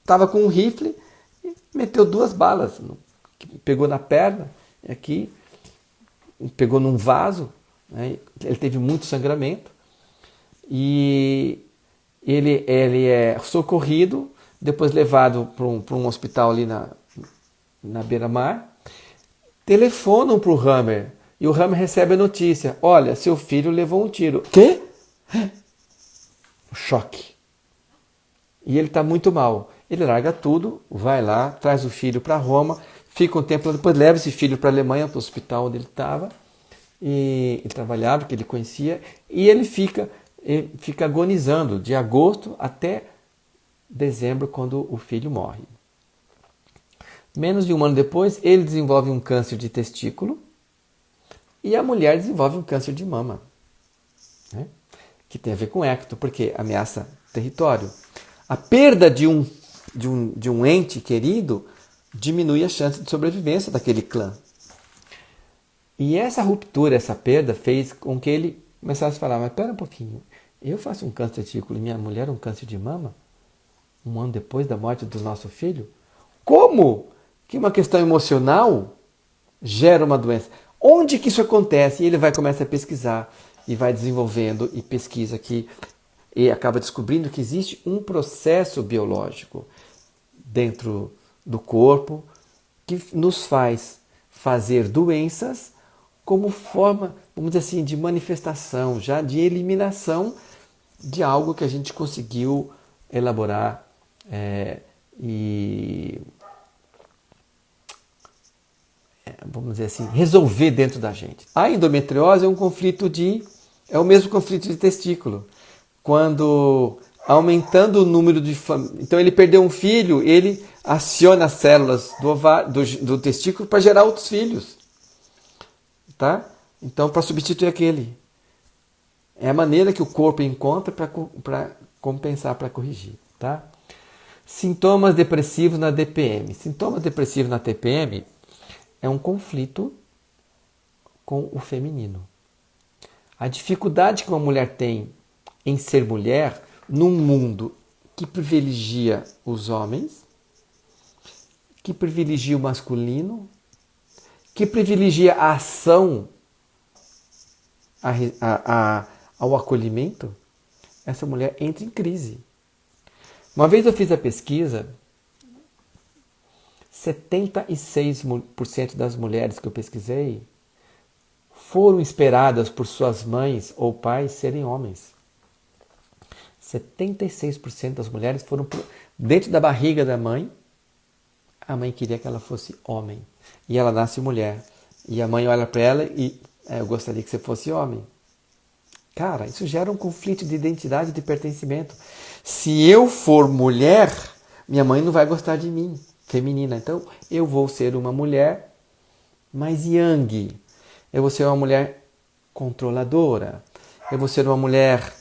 estava com um rifle e meteu 2 balas. Pegou na perna, aqui, pegou num vaso, né? Ele teve muito sangramento. E ele é socorrido, depois levado para um hospital ali na beira-mar. Telefonam para o Hammer e o Hammer recebe a notícia: olha, seu filho levou um tiro. Quê? Choque. E ele está muito mal. Ele larga tudo, vai lá, traz o filho para Roma, fica um tempo, depois leva esse filho para a Alemanha, para o hospital onde ele estava, e ele trabalhava, que ele conhecia, e ele fica agonizando de agosto até dezembro, quando o filho morre. Menos de um ano depois, ele desenvolve um câncer de testículo e a mulher desenvolve um câncer de mama, né? Que tem a ver com ecto, porque ameaça território. A perda de um ente querido diminui a chance de sobrevivência daquele clã. E essa ruptura, essa perda, fez com que ele começasse a falar: mas espera um pouquinho, eu faço um câncer de testículo e minha mulher um câncer de mama? Um ano depois da morte do nosso filho? Como que uma questão emocional gera uma doença? Onde que isso acontece? E ele começar a pesquisar e vai desenvolvendo e pesquisa aqui e acaba descobrindo que existe um processo biológico dentro do corpo que nos faz fazer doenças como forma, vamos dizer assim, de manifestação, já de eliminação de algo que a gente conseguiu elaborar vamos dizer assim, resolver dentro da gente. A endometriose é o mesmo conflito de testículo. Quando aumentando o número de então ele perdeu um filho, ele aciona as células do testículo para gerar outros filhos, tá? Então, para substituir aquele. É a maneira que o corpo encontra para compensar, para corrigir, tá? Sintomas depressivos na DPM. Sintomas depressivos na TPM é um conflito com o feminino. A dificuldade que uma mulher tem em ser mulher num mundo que privilegia os homens, que privilegia o masculino, que privilegia a ação ao acolhimento, essa mulher entra em crise. Uma vez eu fiz a pesquisa, 76% das mulheres que eu pesquisei foram esperadas por suas mães ou pais serem homens. 76% das mulheres foram dentro da barriga da mãe. A mãe queria que ela fosse homem. E ela nasce mulher. E a mãe olha para ela e eu gostaria que você fosse homem. Cara, isso gera um conflito de identidade e de pertencimento. Se eu for mulher, minha mãe não vai gostar de mim, feminina. Então, eu vou ser uma mulher mais yang. Eu vou ser uma mulher controladora. Eu vou ser uma mulher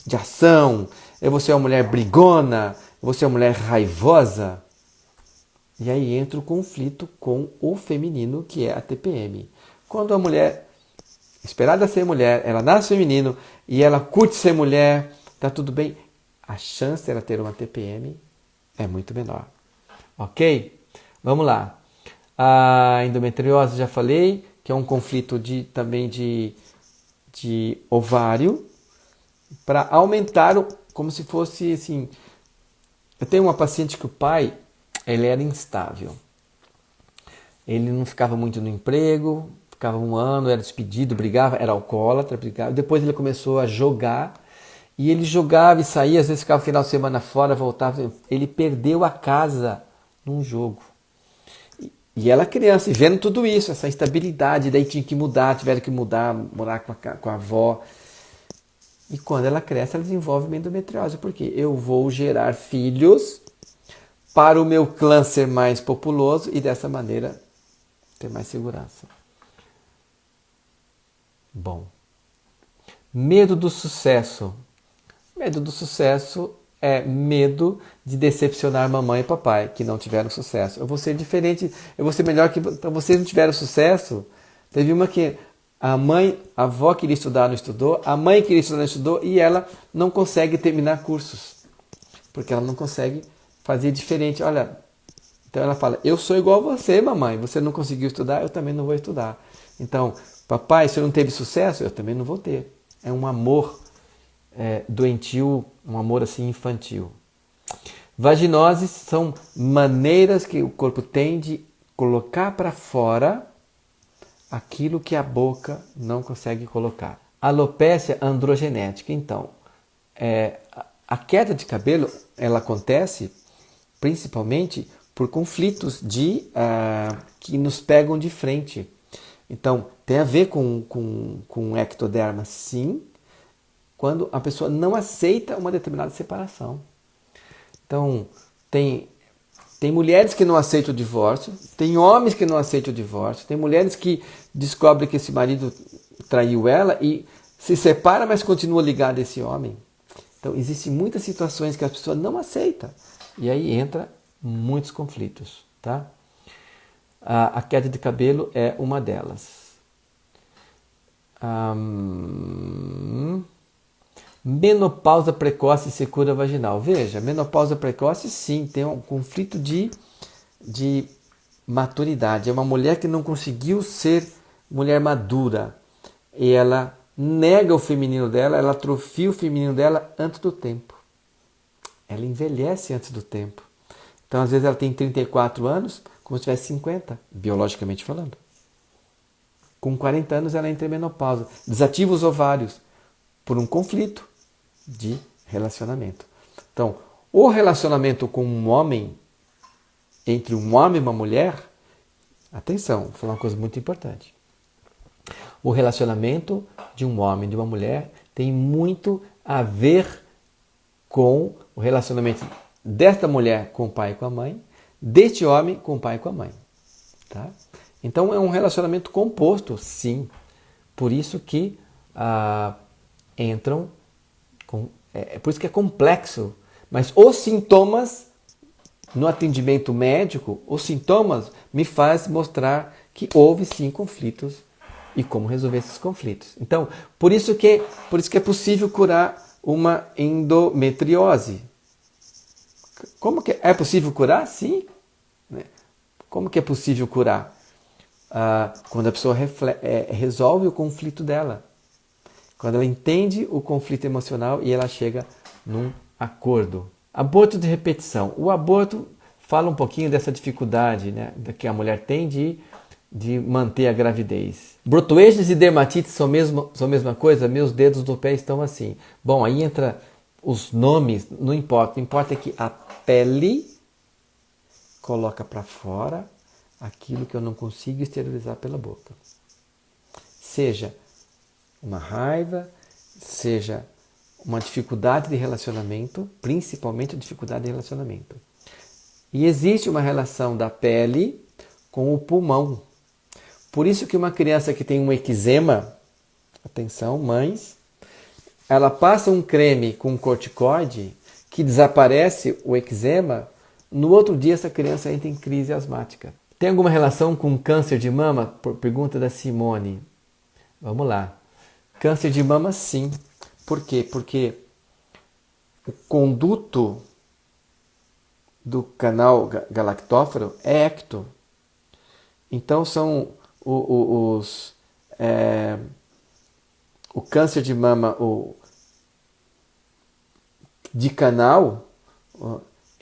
de ação. Eu vou ser uma mulher brigona. Eu vou ser uma mulher raivosa. E aí entra o conflito com o feminino, que é a TPM. Quando a mulher, esperada ser mulher, ela nasce feminino e ela curte ser mulher, tá tudo bem, a chance dela ter uma TPM é muito menor. Ok? Vamos lá. A endometriose, já falei, que é um conflito também de ovário, para aumentar, como se fosse assim. Eu tenho uma paciente que o pai, ele era instável. Ele não ficava muito no emprego, ficava um ano, era despedido, brigava, era alcoólatra, brigava. Depois ele começou a jogar, e ele jogava e saía, às vezes ficava o final de semana fora, voltava. Ele perdeu a casa num jogo. E ela criança, e vendo tudo isso, essa instabilidade, daí tinha que mudar, tiveram que mudar, morar com a avó. E quando ela cresce, ela desenvolve uma endometriose, porque eu vou gerar filhos para o meu clã ser mais populoso e dessa maneira ter mais segurança. Bom, medo do sucesso. Medo do sucesso é medo de decepcionar mamãe e papai que não tiveram sucesso. Eu vou ser diferente, eu vou ser melhor que... Então, vocês não tiveram sucesso? Teve uma que a avó queria estudar, não estudou, a mãe queria estudar, não estudou, e ela não consegue terminar cursos. Porque ela não consegue fazer diferente. Olha, então ela fala, eu sou igual a você, mamãe, você não conseguiu estudar, eu também não vou estudar. Então, papai, se eu não teve sucesso, eu também não vou ter. É um amor doentio, um amor assim infantil. Vaginoses são maneiras que o corpo tem de colocar para fora aquilo que a boca não consegue colocar. Alopécia androgenética, então, a queda de cabelo, ela acontece principalmente por conflitos que nos pegam de frente. Então, tem a ver com ectoderma, sim, quando a pessoa não aceita uma determinada separação. Então, tem mulheres que não aceitam o divórcio, tem homens que não aceitam o divórcio, tem mulheres que descobrem que esse marido traiu ela e se separa, mas continua ligada a esse homem. Então, existem muitas situações que a pessoa não aceita. E aí entra muitos conflitos, tá? A queda de cabelo é uma delas. Menopausa precoce e secura vaginal. Veja, menopausa precoce sim, tem um conflito de maturidade. É uma mulher que não conseguiu ser mulher madura. E ela nega o feminino dela, ela atrofia o feminino dela antes do tempo. Ela envelhece antes do tempo. Então, às vezes, ela tem 34 anos, como se tivesse 50, biologicamente falando. Com 40 anos, ela entra em menopausa. Desativa os ovários por um conflito de relacionamento. Então, o relacionamento com um homem, entre um homem e uma mulher, atenção, vou falar uma coisa muito importante. O relacionamento de um homem e de uma mulher tem muito a ver com o relacionamento desta mulher com o pai e com a mãe, deste homem com o pai e com a mãe. Tá? Então é um relacionamento composto, sim. Por isso que entram... por isso que é complexo. Mas os sintomas, no atendimento médico, os sintomas me fazem mostrar que houve sim conflitos e como resolver esses conflitos. Então, por isso que é possível curar uma endometriose. Como que é possível curar? Sim. Como que é possível curar? Quando a pessoa resolve o conflito dela. Quando ela entende o conflito emocional e ela chega num acordo. Aborto de repetição. O aborto fala um pouquinho dessa dificuldade, né, que a mulher tem de manter a gravidez. Brotoejas e dermatite são a mesma coisa? Meus dedos do pé estão assim. Bom, aí entra os nomes, não importa. O que importa é que a pele coloca para fora aquilo que eu não consigo esterilizar pela boca. Seja uma raiva, seja uma dificuldade de relacionamento, principalmente a dificuldade de relacionamento. E existe uma relação da pele com o pulmão. Por isso que uma criança que tem um eczema, atenção, mães, ela passa um creme com corticoide que desaparece o eczema, no outro dia essa criança entra em crise asmática. Tem alguma relação com câncer de mama? Pergunta da Simone. Vamos lá. Câncer de mama, sim. Por quê? Porque o conduto do canal galactófaro é ecto. Então são o câncer de mama de canal,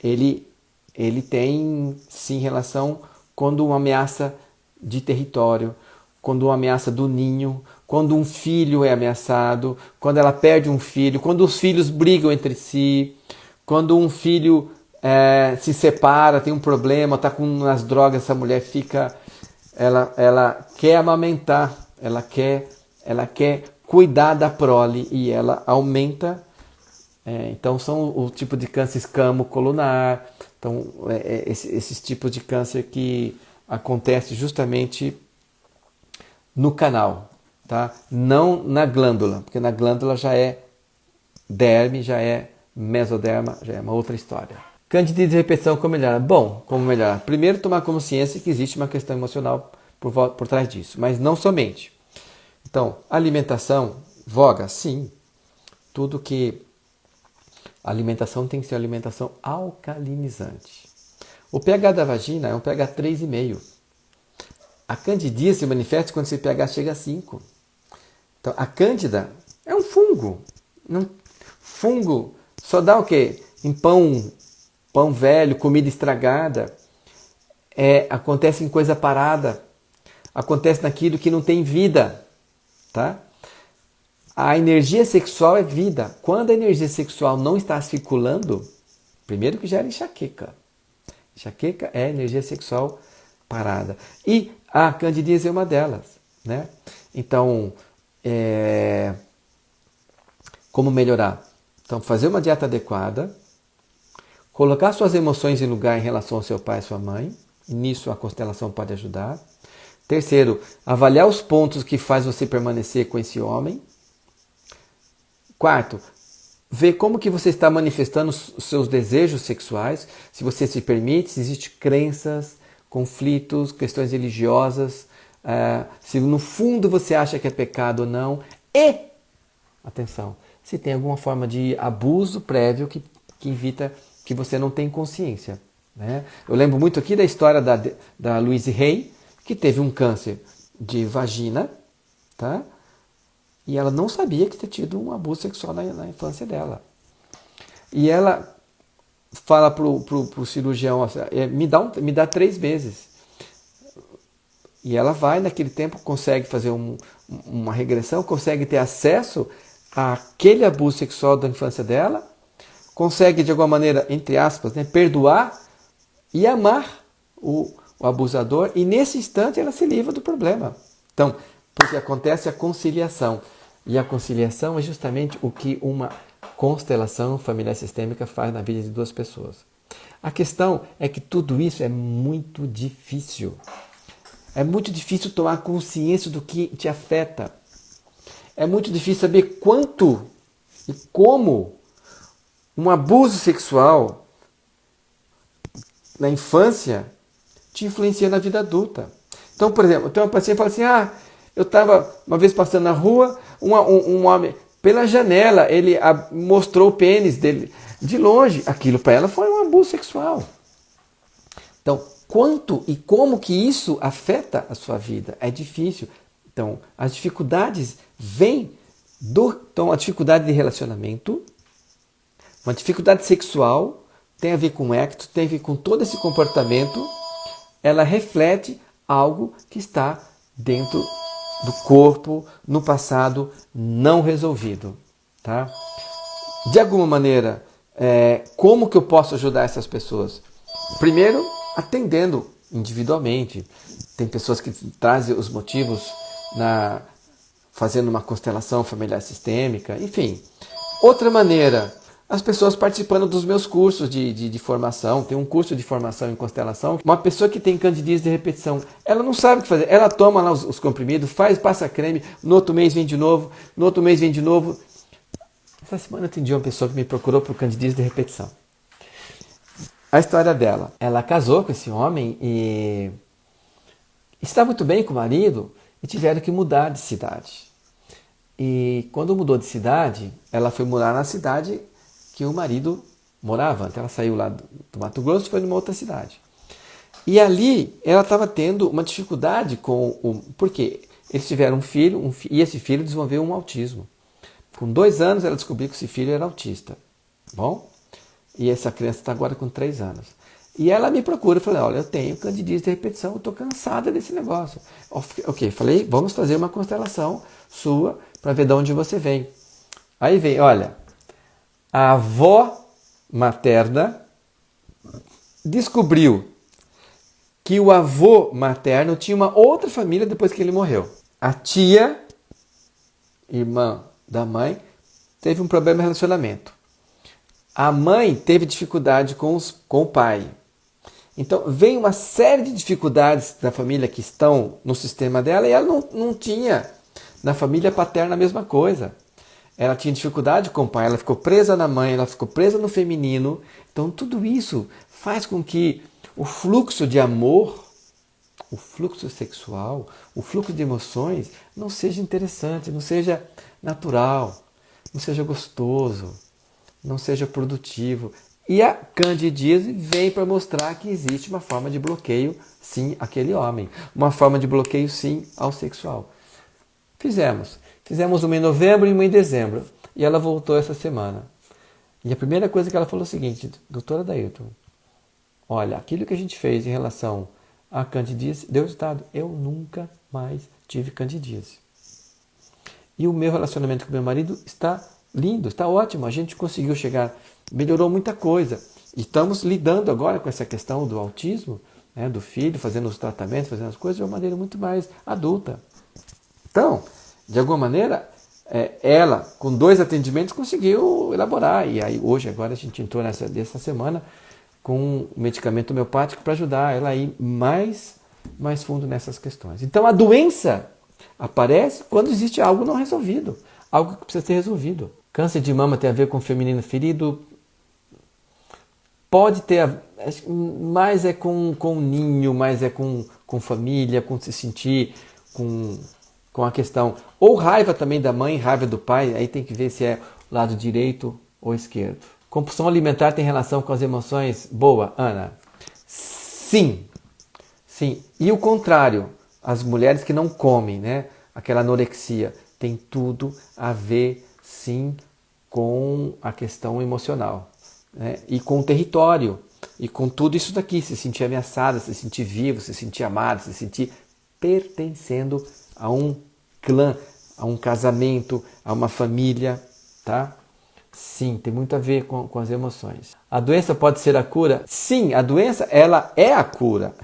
ele tem sim relação quando uma ameaça de território, quando uma ameaça do ninho, quando um filho é ameaçado, quando ela perde um filho, quando os filhos brigam entre si, quando um filho se separa, tem um problema, está com as drogas, essa mulher fica, ela quer amamentar, ela quer cuidar da prole e ela aumenta. Então são o tipo de câncer escamo-colunar, então esses tipos de câncer que acontece justamente no canal, tá? Não na glândula, porque na glândula já é derme, já é mesoderma, já é uma outra história. Candidíase de repetição, como melhorar? Bom, como melhorar? Primeiro, tomar consciência que existe uma questão emocional por trás disso, mas não somente. Então, alimentação, voga? Sim. Tudo que... A alimentação tem que ser uma alimentação alcalinizante. O pH da vagina é um pH 3,5. A candidíase se manifesta quando esse pH chega a 5. Então, a cândida é um fungo. Fungo só dá o quê? Em pão velho, comida estragada. Acontece em coisa parada. Acontece naquilo que não tem vida. Tá? A energia sexual é vida. Quando a energia sexual não está circulando, primeiro que gera enxaqueca. Enxaqueca é energia sexual parada. E a candidíase é uma delas. Né? Então, como melhorar? Então, fazer uma dieta adequada, colocar suas emoções em lugar em relação ao seu pai e sua mãe. E nisso a constelação pode ajudar. Terceiro, avaliar os pontos que faz você permanecer com esse homem. Quarto, ver como que você está manifestando os seus desejos sexuais, se você se permite, se existem crenças, conflitos, questões religiosas, se no fundo você acha que é pecado ou não. E, atenção, se tem alguma forma de abuso prévio que evita que você não tenha consciência. Né? Eu lembro muito aqui da história da Louise Hay, que teve um câncer de vagina, tá? E ela não sabia que tinha tido um abuso sexual na infância dela. E ela fala pro cirurgião, me dá 3 meses. E ela vai, naquele tempo, consegue fazer uma regressão, consegue ter acesso àquele abuso sexual da infância dela, consegue, de alguma maneira, entre aspas, né, perdoar e amar o abusador, e nesse instante ela se livra do problema. Então, porque acontece a conciliação. E a conciliação é justamente o que uma constelação familiar sistêmica faz na vida de 2 pessoas. A questão é que tudo isso é muito difícil. É muito difícil tomar consciência do que te afeta. É muito difícil saber quanto e como um abuso sexual na infância te influencia na vida adulta. Então, por exemplo, tem uma paciente que fala assim, eu estava uma vez passando na rua, um homem, pela janela, ele mostrou o pênis dele de longe. Aquilo para ela foi um abuso sexual. Então, quanto e como que isso afeta a sua vida? É difícil. Então, as dificuldades vêm então, a dificuldade de relacionamento, uma dificuldade sexual, tem a ver com ecto, tem a ver com todo esse comportamento, ela reflete algo que está dentro do corpo, no passado, não resolvido. Tá? De alguma maneira, como que eu posso ajudar essas pessoas? Primeiro, atendendo individualmente. Tem pessoas que trazem os motivos fazendo uma constelação familiar sistêmica, enfim. Outra maneira, as pessoas participando dos meus cursos de formação. Tem um curso de formação em constelação. Uma pessoa que tem candidíase de repetição, ela não sabe o que fazer. Ela toma lá os comprimidos, passa creme, no outro mês vem de novo, no outro mês vem de novo. Essa semana eu atendi uma pessoa que me procurou por candidíase de repetição. A história dela, ela casou com esse homem e está muito bem com o marido e tiveram que mudar de cidade. E quando mudou de cidade, ela foi morar na cidade que o marido morava. Então ela saiu lá do Mato Grosso e foi numa outra cidade. E ali ela estava tendo uma dificuldade com o... Porque eles tiveram um filho e esse filho desenvolveu um autismo. Com 2 anos ela descobriu que esse filho era autista. Bom? E essa criança está agora com 3 anos. E ela me procura e fala, olha, eu tenho candidíase de repetição, eu estou cansada desse negócio. Ok, falei, vamos fazer uma constelação sua para ver de onde você vem. Aí vem, olha, a avó materna descobriu que o avô materno tinha uma outra família depois que ele morreu. A tia, irmã da mãe, teve um problema de relacionamento. A mãe teve dificuldade com o pai. Então, vem uma série de dificuldades da família que estão no sistema dela e ela não tinha na família paterna a mesma coisa. Ela tinha dificuldade com o pai, ela ficou presa na mãe, ela ficou presa no feminino. Então, tudo isso faz com que o fluxo de amor, o fluxo sexual, o fluxo de emoções não seja interessante, não seja natural, não seja gostoso, não seja produtivo. E a candidíase vem para mostrar que existe uma forma de bloqueio, sim, àquele homem. Uma forma de bloqueio, sim, ao sexual. Fizemos uma em novembro e uma em dezembro. E ela voltou essa semana. E a primeira coisa que ela falou é o seguinte, doutora Dailton, olha, aquilo que a gente fez em relação à candidíase deu resultado. Eu nunca mais tive candidíase. E o meu relacionamento com meu marido está lindo, está ótimo. A gente conseguiu chegar, melhorou muita coisa. E estamos lidando agora com essa questão do autismo, né, do filho, fazendo os tratamentos, fazendo as coisas de uma maneira muito mais adulta. Então, de alguma maneira, ela, com 2 atendimentos, conseguiu elaborar. E aí, hoje, agora, a gente entrou dessa semana com um medicamento homeopático para ajudar ela a ir mais fundo nessas questões. Então, a doença aparece quando existe algo não resolvido, algo que precisa ser resolvido. Câncer de mama tem a ver com feminino ferido? Pode ter, mais é com ninho, mais é com família, com se sentir, com a questão. Ou raiva também da mãe, raiva do pai, aí tem que ver se é o lado direito ou esquerdo. Compulsão alimentar tem relação com as emoções? Boa, Ana? Sim. Sim. E o contrário, as mulheres que não comem, né? Aquela anorexia, tem tudo a ver, sim, com a questão emocional, né? E com o território, e com tudo isso daqui, se sentir ameaçada, se sentir vivo, se sentir amado, se sentir pertencendo a um clã, a um casamento, a uma família, tá? Sim, tem muito a ver com as emoções. A doença pode ser a cura? Sim, a doença, ela é a cura.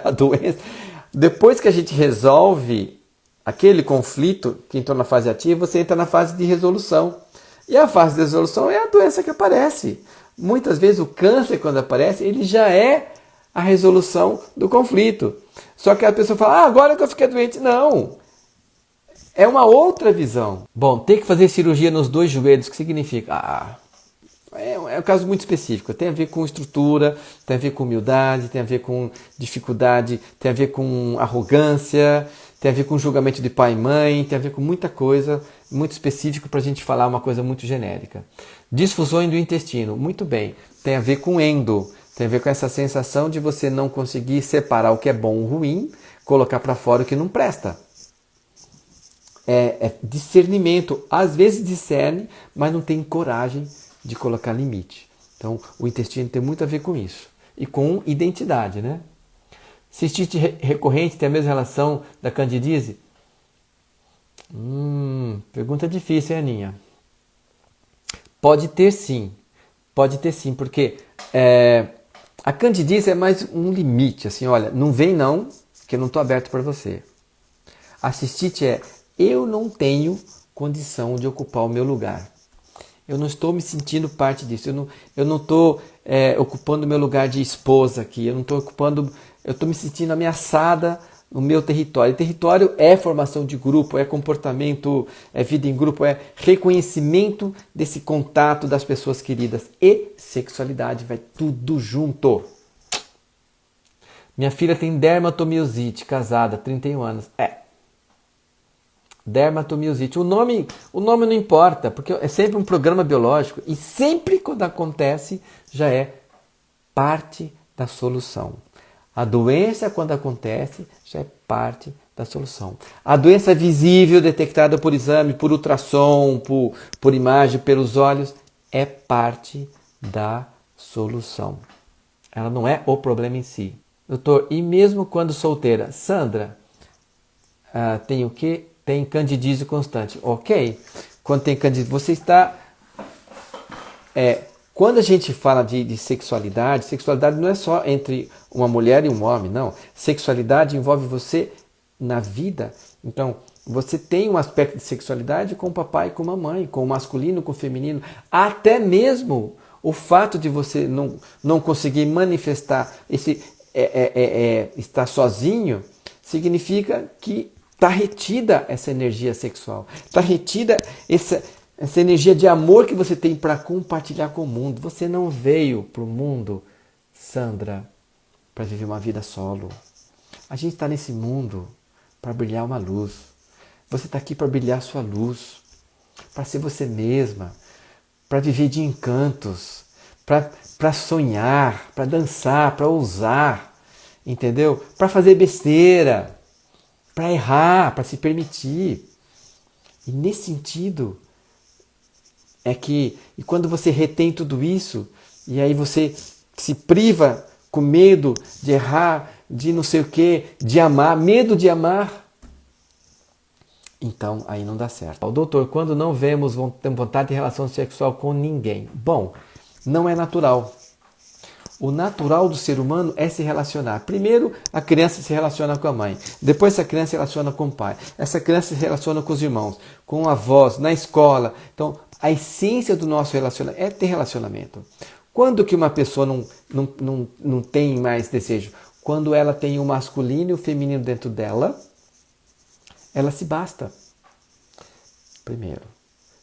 A doença, depois que a gente resolve aquele conflito que entrou na fase ativa, você entra na fase de resolução. E a fase de resolução é a doença que aparece. Muitas vezes o câncer, quando aparece, ele já é a resolução do conflito. Só que a pessoa fala, agora que eu fiquei doente. Não, é uma outra visão. Bom, ter que fazer cirurgia nos 2 joelhos, o que significa? É um caso muito específico. Tem a ver com estrutura, tem a ver com humildade, tem a ver com dificuldade, tem a ver com arrogância, tem a ver com julgamento de pai e mãe, tem a ver com muita coisa muito específico para a gente falar uma coisa muito genérica. Disfunções do intestino, muito bem, tem a ver com endo, tem a ver com essa sensação de você não conseguir separar o que é bom ou ruim, colocar para fora o que não presta. É discernimento, às vezes discerne, mas não tem coragem de colocar limite. Então, o intestino tem muito a ver com isso. E com identidade, né? Cistite recorrente tem a mesma relação da candidíase? Pergunta difícil, hein, Aninha? Pode ter sim, porque a candidíase é mais um limite, assim, olha, não vem não, que eu não estou aberto para você. A cistite eu não tenho condição de ocupar o meu lugar. Eu não estou me sentindo parte disso. Eu não estou ocupando o meu lugar de esposa aqui. Eu estou me sentindo ameaçada no meu território. E território é formação de grupo, é comportamento, é vida em grupo, é reconhecimento desse contato das pessoas queridas. E sexualidade, vai tudo junto. Minha filha tem dermatomiosite, casada, 31 anos. Dermatomiosite. O nome não importa, porque é sempre um programa biológico e sempre quando acontece já é parte da solução. A doença, quando acontece, já é parte da solução. A doença visível, detectada por exame, por ultrassom, por imagem, pelos olhos, é parte da solução. Ela não é o problema em si. Doutor, e mesmo quando solteira? Sandra, tem o quê? Tem candidíase constante. Ok. Quando tem candidíase, você está... quando a gente fala de sexualidade não é só entre uma mulher e um homem, não. Sexualidade envolve você na vida. Então, você tem um aspecto de sexualidade com o papai e com a mamãe, com o masculino, com o feminino. Até mesmo o fato de você não conseguir manifestar estar sozinho, significa que está retida essa energia sexual. Está retida essa energia de amor que você tem para compartilhar com o mundo. Você não veio para o mundo, Sandra, para viver uma vida solo. A gente está nesse mundo para brilhar uma luz. Você está aqui para brilhar sua luz, para ser você mesma, para viver de encantos, para sonhar, para dançar, para ousar, entendeu? Para fazer besteira, para errar, para se permitir. E nesse sentido é que, e quando você retém tudo isso, e aí você se priva com medo de errar, de não sei o que, de amar, medo de amar, então aí não dá certo. Doutor, quando não vemos vontade de relação sexual com ninguém? Bom, não é natural. O natural do ser humano é se relacionar. Primeiro, a criança se relaciona com a mãe. Depois, essa criança se relaciona com o pai. Essa criança se relaciona com os irmãos, com avós, na escola. Então, a essência do nosso relacionamento é ter relacionamento. Quando que uma pessoa não tem mais desejo? Quando ela tem o masculino e o feminino dentro dela, ela se basta. Primeiro.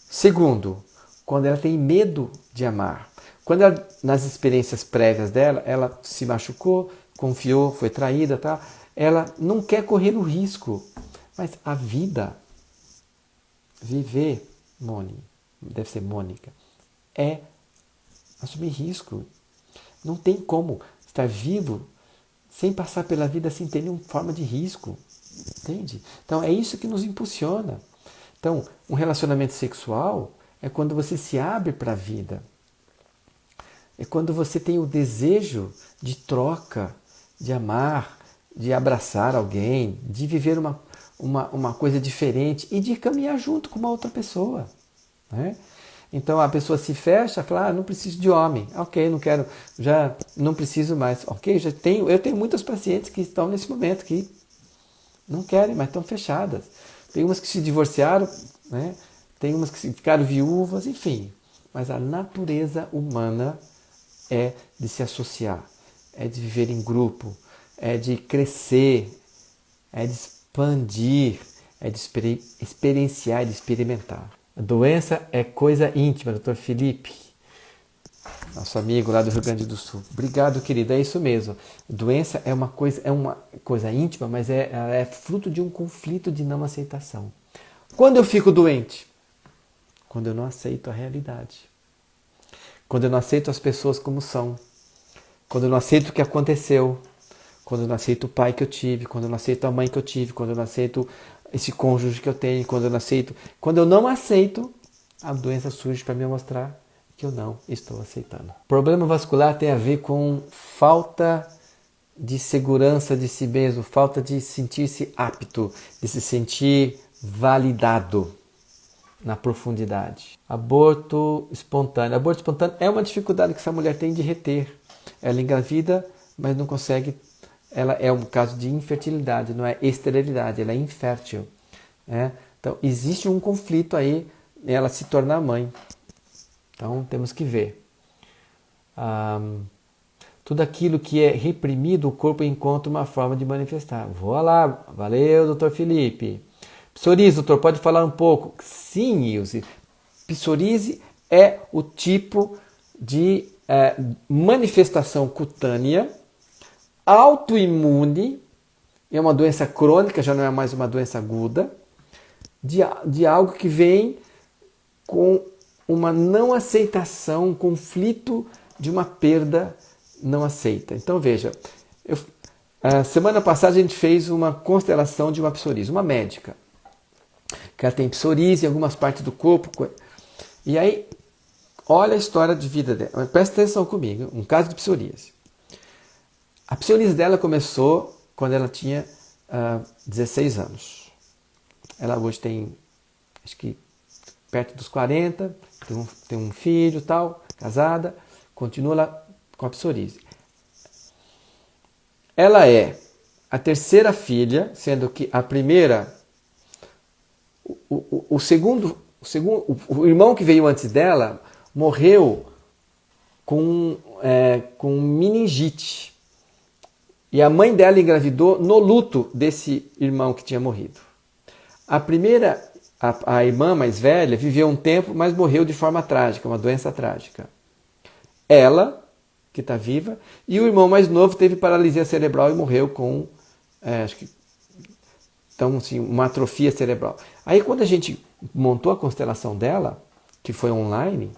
Segundo, quando ela tem medo de amar. Quando ela, nas experiências prévias dela, ela se machucou, confiou, foi traída, tá? Ela não quer correr o risco. Mas a vida, viver, deve ser Mônica, é assumir risco. Não tem como estar vivo sem passar pela vida sem ter nenhuma forma de risco. Entende? Então é isso que nos impulsiona. Então, um relacionamento sexual é quando você se abre para a vida. É quando você tem o desejo de troca, de amar, de abraçar alguém, de viver uma coisa diferente e de caminhar junto com uma outra pessoa. Né? Então a pessoa se fecha, fala, não preciso de homem. Ok, não quero, já não preciso mais. Ok, eu tenho muitas pacientes que estão nesse momento que não querem, mas estão fechadas. Tem umas que se divorciaram, né? Tem umas que ficaram viúvas, enfim. Mas a natureza humana é de se associar, é de viver em grupo, é de crescer, é de expandir, é de experienciar, é de experimentar. A doença é coisa íntima, Dr. Felipe, nosso amigo lá do Rio Grande do Sul. Obrigado, querido, é isso mesmo. Doença é uma coisa íntima, mas ela é fruto de um conflito de não aceitação. Quando eu fico doente? Quando eu não aceito a realidade. Quando eu não aceito as pessoas como são, quando eu não aceito o que aconteceu, quando eu não aceito o pai que eu tive, quando eu não aceito a mãe que eu tive, quando eu não aceito esse cônjuge que eu tenho, quando eu não aceito, a doença surge para me mostrar que eu não estou aceitando. Problema vascular tem a ver com falta de segurança de si mesmo, falta de sentir-se apto, de se sentir validado na profundidade. Aborto espontâneo. Aborto espontâneo é uma dificuldade que essa mulher tem de reter. Ela engravida, mas não consegue. Ela é um caso de infertilidade, não é esterilidade, ela é infértil. Né? Então, existe um conflito aí nela se tornar mãe. Então, temos que ver. Tudo aquilo que é reprimido, o corpo encontra uma forma de manifestar. Vou lá. Valeu, doutor Felipe. Psoríase, doutor, pode falar um pouco? Sim, Ilse. Psoríase é o tipo de manifestação cutânea autoimune, é uma doença crônica, já não é mais uma doença aguda, de algo que vem com uma não aceitação, um conflito de uma perda não aceita. Então veja, semana passada a gente fez uma constelação de uma psoríase, uma médica, que ela tem psoríase em algumas partes do corpo, e aí olha a história de vida dela, presta atenção comigo, um caso de psoríase. A psoríase dela começou quando ela tinha 16 anos. Ela hoje tem, acho que perto dos 40, tem um filho, tal, casada, continua lá com a psoríase. Ela é a terceira filha, sendo que a primeira, o irmão que veio antes dela morreu com meningite. E a mãe dela engravidou no luto desse irmão que tinha morrido. A primeira, a irmã mais velha, viveu um tempo, mas morreu de forma trágica, uma doença trágica. Ela, que está viva, e o irmão mais novo teve paralisia cerebral e morreu com, então, assim, uma atrofia cerebral. Aí quando a gente montou a constelação dela, que foi online,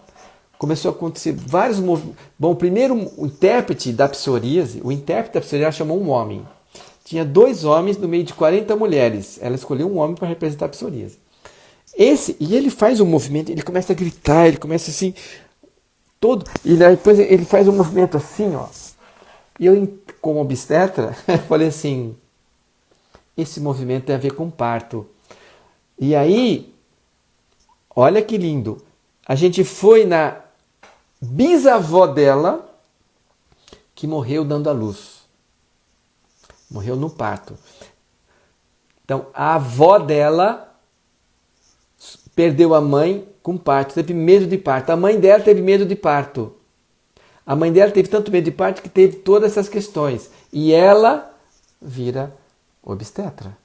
começou a acontecer vários movimentos. Bom, primeiro o intérprete da psoríase chamou um homem. Tinha 2 homens no meio de 40 mulheres. Ela escolheu um homem para representar a psoríase. E ele faz um movimento, ele começa a gritar, ele começa assim, todo, e depois ele faz um movimento assim, ó. E eu, como obstetra, falei assim, esse movimento tem a ver com parto. E aí, olha que lindo, a gente foi na bisavó dela, que morreu dando à luz. Morreu no parto. Então, a avó dela perdeu a mãe com parto, teve medo de parto. A mãe dela teve medo de parto. A mãe dela teve tanto medo de parto que teve todas essas questões. E ela vira obstetra.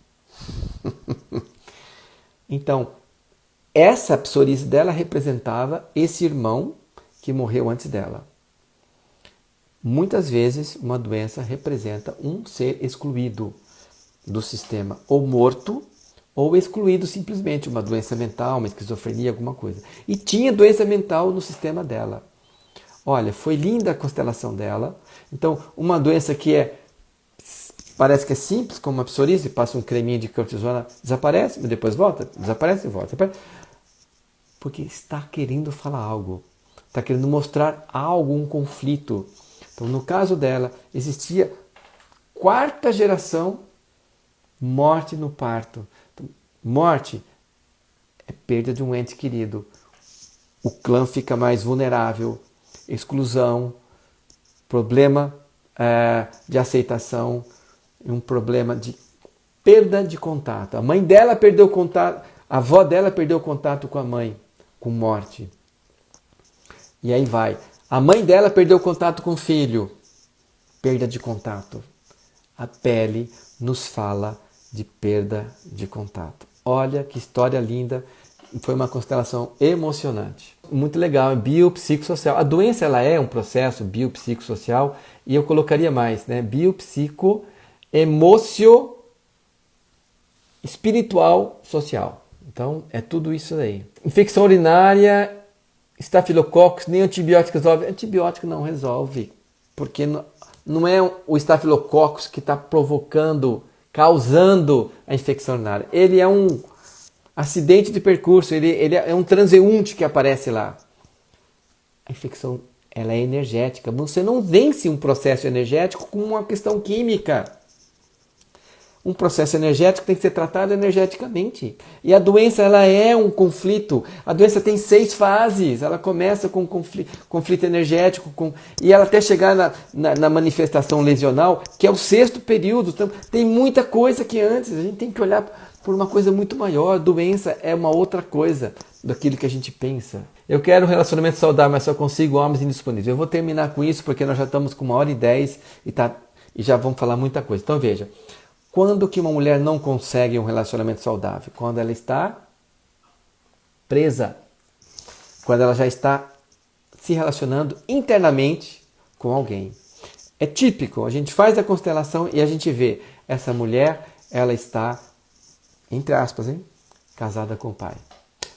Então, essa psoríase dela representava esse irmão que morreu antes dela. Muitas vezes, uma doença representa um ser excluído do sistema, ou morto, ou excluído simplesmente, uma doença mental, uma esquizofrenia, alguma coisa. E tinha doença mental no sistema dela. Olha, foi linda a constelação dela. Então, uma doença que parece que é simples, como uma psoríase, passa um creminho de cortisona, desaparece, mas depois volta, desaparece e volta. Porque está querendo falar algo, está querendo mostrar algo, um conflito. Então, no caso dela, existia 4ª geração, morte no parto. Então, morte é perda de um ente querido. O clã fica mais vulnerável, exclusão, problema de aceitação, um problema de perda de contato. A mãe dela perdeu contato, a avó dela perdeu contato com a mãe, com morte. E aí vai. A mãe dela perdeu contato com o filho. Perda de contato. A pele nos fala de perda de contato. Olha que história linda. Foi uma constelação emocionante. Muito legal, é biopsicossocial. A doença ela é um processo biopsicossocial e eu colocaria mais, né? Biopsico, emocio, espiritual, social. Então é tudo isso aí. Infecção urinária, estafilococcus, nem antibiótico resolve. Antibiótico não resolve, porque não é o estafilococcus que está causando a infecção urinária. Ele é um acidente de percurso, ele é um transeunte que aparece lá. A infecção ela é energética. Você não vence um processo energético com uma questão química. Um processo energético tem que ser tratado energeticamente. E a doença ela é um conflito. A doença tem 6 fases. Ela começa com conflito energético e ela até chegar na manifestação lesional, que é o 6º período. Então, tem muita coisa que antes. A gente tem que olhar por uma coisa muito maior. Doença é uma outra coisa daquilo que a gente pensa. Eu quero um relacionamento saudável, mas só consigo homens indisponíveis. Eu vou terminar com isso porque nós já estamos com 1h10 e já vamos falar muita coisa. Então veja, quando que uma mulher não consegue um relacionamento saudável? Quando ela está presa. Quando ela já está se relacionando internamente com alguém. É típico, a gente faz a constelação e a gente vê essa mulher, ela está, entre aspas, casada com o pai.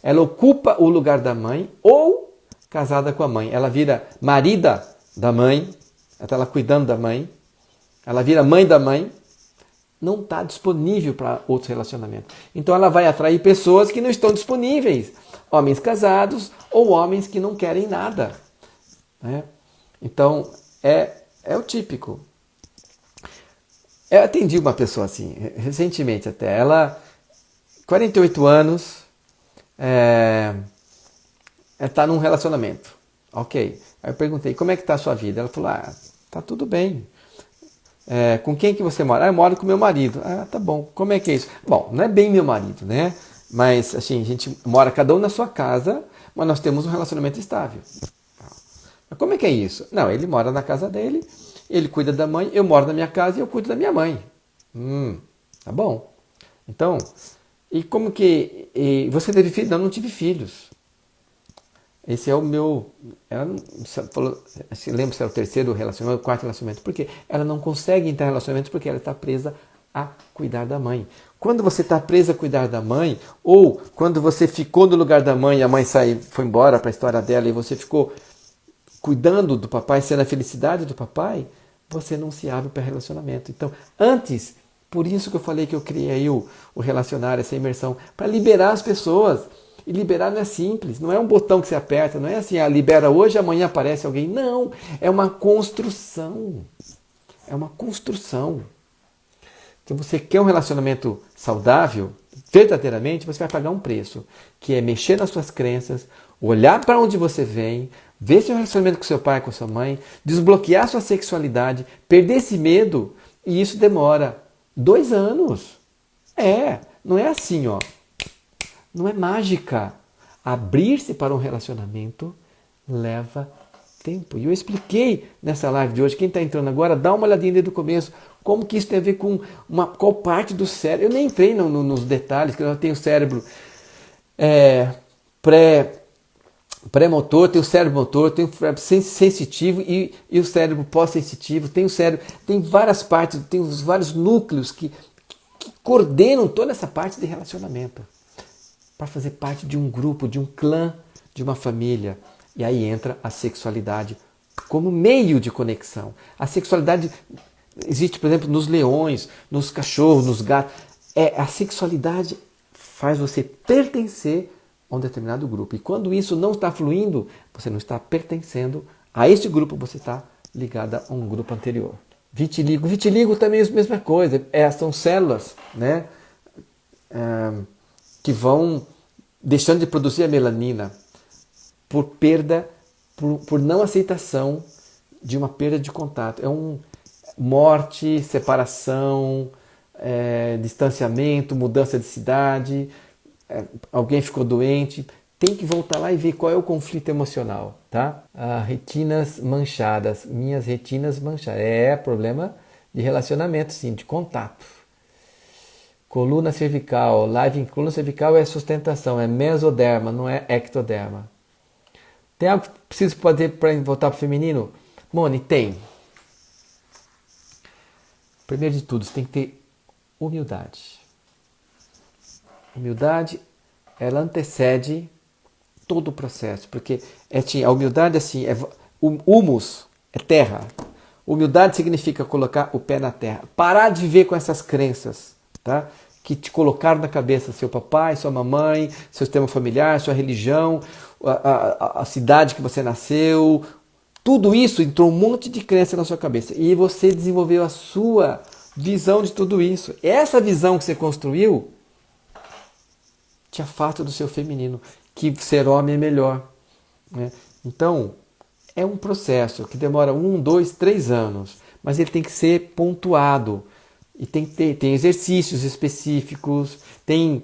Ela ocupa o lugar da mãe ou casada com a mãe. Ela vira marida da mãe, ela está lá cuidando da mãe, ela vira mãe da mãe, não está disponível para outros relacionamentos. Então ela vai atrair pessoas que não estão disponíveis. Homens casados ou homens que não querem nada. Né? Então é o típico. Eu atendi uma pessoa assim, recentemente até. Ela, 48 anos, está num relacionamento. Ok. Aí eu perguntei, como é que está a sua vida? Ela falou, tá tudo bem. Com quem que você mora? Eu moro com meu marido. Tá bom. Como é que é isso? Bom, não é bem meu marido, né? Mas assim, a gente mora cada um na sua casa, mas nós temos um relacionamento estável. Mas como é que é isso? Não, ele mora na casa dele, ele cuida da mãe, eu moro na minha casa e eu cuido da minha mãe. Tá bom. Então, e como que... você teve filhos? Não, não tive filhos. Esse é o meu... Ela falou, lembra se era o terceiro relacionamento, o quarto relacionamento. Por quê? Ela não consegue entrar em relacionamentos porque ela está presa a cuidar da mãe. Quando você está presa a cuidar da mãe, ou quando você ficou no lugar da mãe e a mãe foi embora para a história dela e você ficou cuidando do papai, sendo a felicidade do papai, você não se abre para relacionamento. Então, antes, por isso que eu falei que eu criei aí o relacionário, essa imersão, para liberar as pessoas. E liberar não é simples, não é um botão que você aperta, não é assim, libera hoje, amanhã aparece alguém. Não, é uma construção. É uma construção. Então você quer um relacionamento saudável, verdadeiramente, você vai pagar um preço, que é mexer nas suas crenças, olhar para onde você vem, ver seu relacionamento com seu pai, com sua mãe, desbloquear sua sexualidade, perder esse medo, e isso demora 2 anos. Não é assim, ó. Não é mágica. Abrir-se para um relacionamento leva tempo. E eu expliquei nessa live de hoje, quem está entrando agora, dá uma olhadinha desde o começo, como que isso tem a ver com qual parte do cérebro. Eu nem entrei nos detalhes, que eu tenho o cérebro pré-motor, tem o cérebro motor, tem o cérebro sensitivo e o cérebro pós-sensitivo, tem várias partes, tem os vários núcleos que coordenam toda essa parte de relacionamento para fazer parte de um grupo, de um clã, de uma família. E aí entra a sexualidade como meio de conexão. A sexualidade existe, por exemplo, nos leões, nos cachorros, nos gatos. A sexualidade faz você pertencer a um determinado grupo. E quando isso não está fluindo, você não está pertencendo a esse grupo, você está ligado a um grupo anterior. Vitiligo. Vitiligo também é a mesma coisa. São células, né, que vão deixando de produzir a melanina por perda, por não aceitação de uma perda de contato. Morte, separação, distanciamento, mudança de cidade, alguém ficou doente. Tem que voltar lá e ver qual é o conflito emocional, tá? Retinas manchadas, minhas retinas manchadas. Problema de relacionamento, sim, de contato. Coluna cervical, live em coluna cervical é sustentação, é mesoderma, não é ectoderma. Tem algo que preciso fazer para voltar para o feminino? Moni, tem. Primeiro de tudo, você tem que ter humildade. Humildade, ela antecede todo o processo, porque a humildade assim, humus é terra. Humildade significa colocar o pé na terra, parar de viver com essas crenças, tá? Que te colocaram na cabeça seu papai, sua mamãe, seu sistema familiar, sua religião, a cidade que você nasceu. Tudo isso entrou um monte de crença na sua cabeça e você desenvolveu a sua visão de tudo isso. Essa visão que você construiu te afasta do seu feminino, que ser homem é melhor, né? Então, é um processo que demora 1, 2, 3 anos, mas ele tem que ser pontuado. E tem exercícios específicos, tem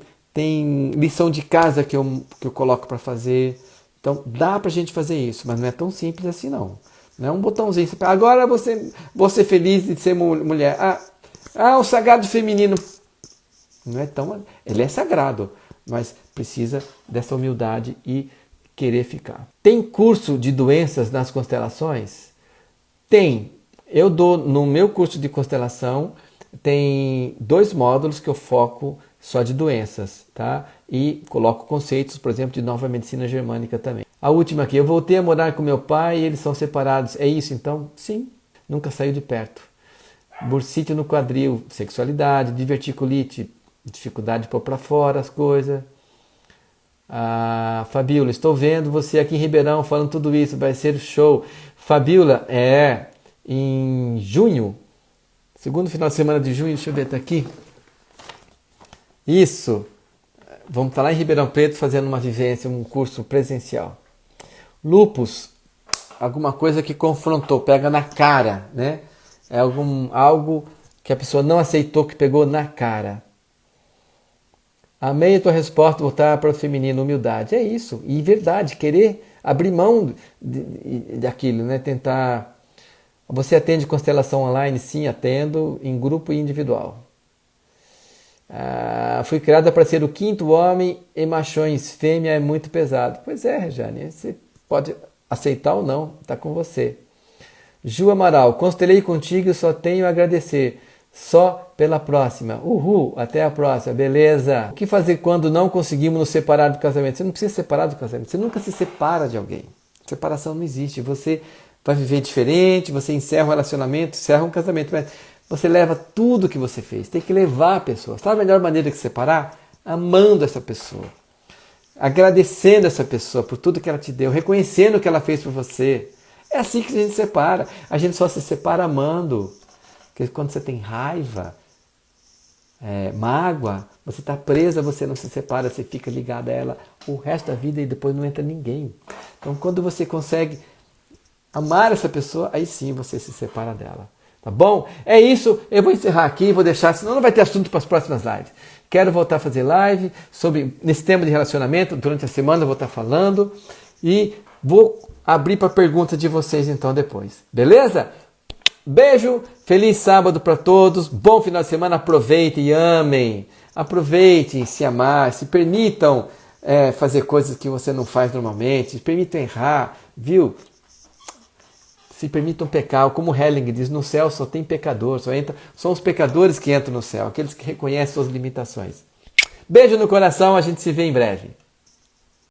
lição de casa que eu coloco para fazer. Então dá pra gente fazer isso, mas não é tão simples assim não. Não é um botãozinho, agora vou ser feliz de ser mulher. O sagrado feminino. Não é tão. Ele é sagrado, mas precisa dessa humildade e querer ficar. Tem curso de doenças nas constelações? Tem. Eu dou no meu curso de constelação, tem 2 módulos que eu foco só de doenças, tá? E coloco conceitos, por exemplo, de nova medicina germânica também. A última aqui, eu voltei a morar com meu pai e eles são separados. É isso então? Sim, nunca saiu de perto. Bursite no quadril, sexualidade, diverticulite, dificuldade de pôr para fora as coisas. Fabiola, estou vendo você aqui em Ribeirão falando tudo isso, vai ser show. Fabiola, em junho, segundo final de semana de junho, deixa eu ver, tá aqui. Isso, vamos estar lá em Ribeirão Preto fazendo uma vivência, um curso presencial. Lupus, alguma coisa que confrontou, pega na cara, né? É algo que a pessoa não aceitou, que pegou na cara. Amei a tua resposta, voltar para o feminino, humildade. É isso, e verdade, querer abrir mão daquilo, né? Tentar. Você atende constelação online? Sim, atendo, em grupo e individual. Fui criada para ser o 5º homem e machões, fêmea é muito pesado. Pois é, Rejane, você pode aceitar ou não, está com você. Ju Amaral, constelei contigo e só tenho a agradecer. Só pela próxima. Uhul, até a próxima, beleza. O que fazer quando não conseguimos nos separar do casamento? Você não precisa se separar do casamento, você nunca se separa de alguém. Separação não existe, você vai viver diferente, você encerra um relacionamento, encerra um casamento, mas você leva tudo que você fez, tem que levar a pessoa. Sabe a melhor maneira de se separar? Amando essa pessoa, agradecendo essa pessoa por tudo que ela te deu, reconhecendo o que ela fez por você. É assim que a gente se separa, a gente só se separa amando. Porque quando você tem raiva, mágoa, você está presa, você não se separa, você fica ligado a ela o resto da vida e depois não entra ninguém. Então quando você consegue amar essa pessoa, aí sim você se separa dela. Tá bom? É isso, eu vou encerrar aqui, vou deixar, senão não vai ter assunto para as próximas lives. Quero voltar a fazer live nesse tema de relacionamento, durante a semana eu vou estar falando e vou abrir para perguntas de vocês então depois. Beleza? Beijo, feliz sábado para todos, bom final de semana, aproveitem e amem, aproveitem se amar, se permitam fazer coisas que você não faz normalmente, se permitam errar, viu? Se permitam pecar, como Helling diz, no céu só tem pecador, são os pecadores que entram no céu, aqueles que reconhecem suas limitações. Beijo no coração, a gente se vê em breve.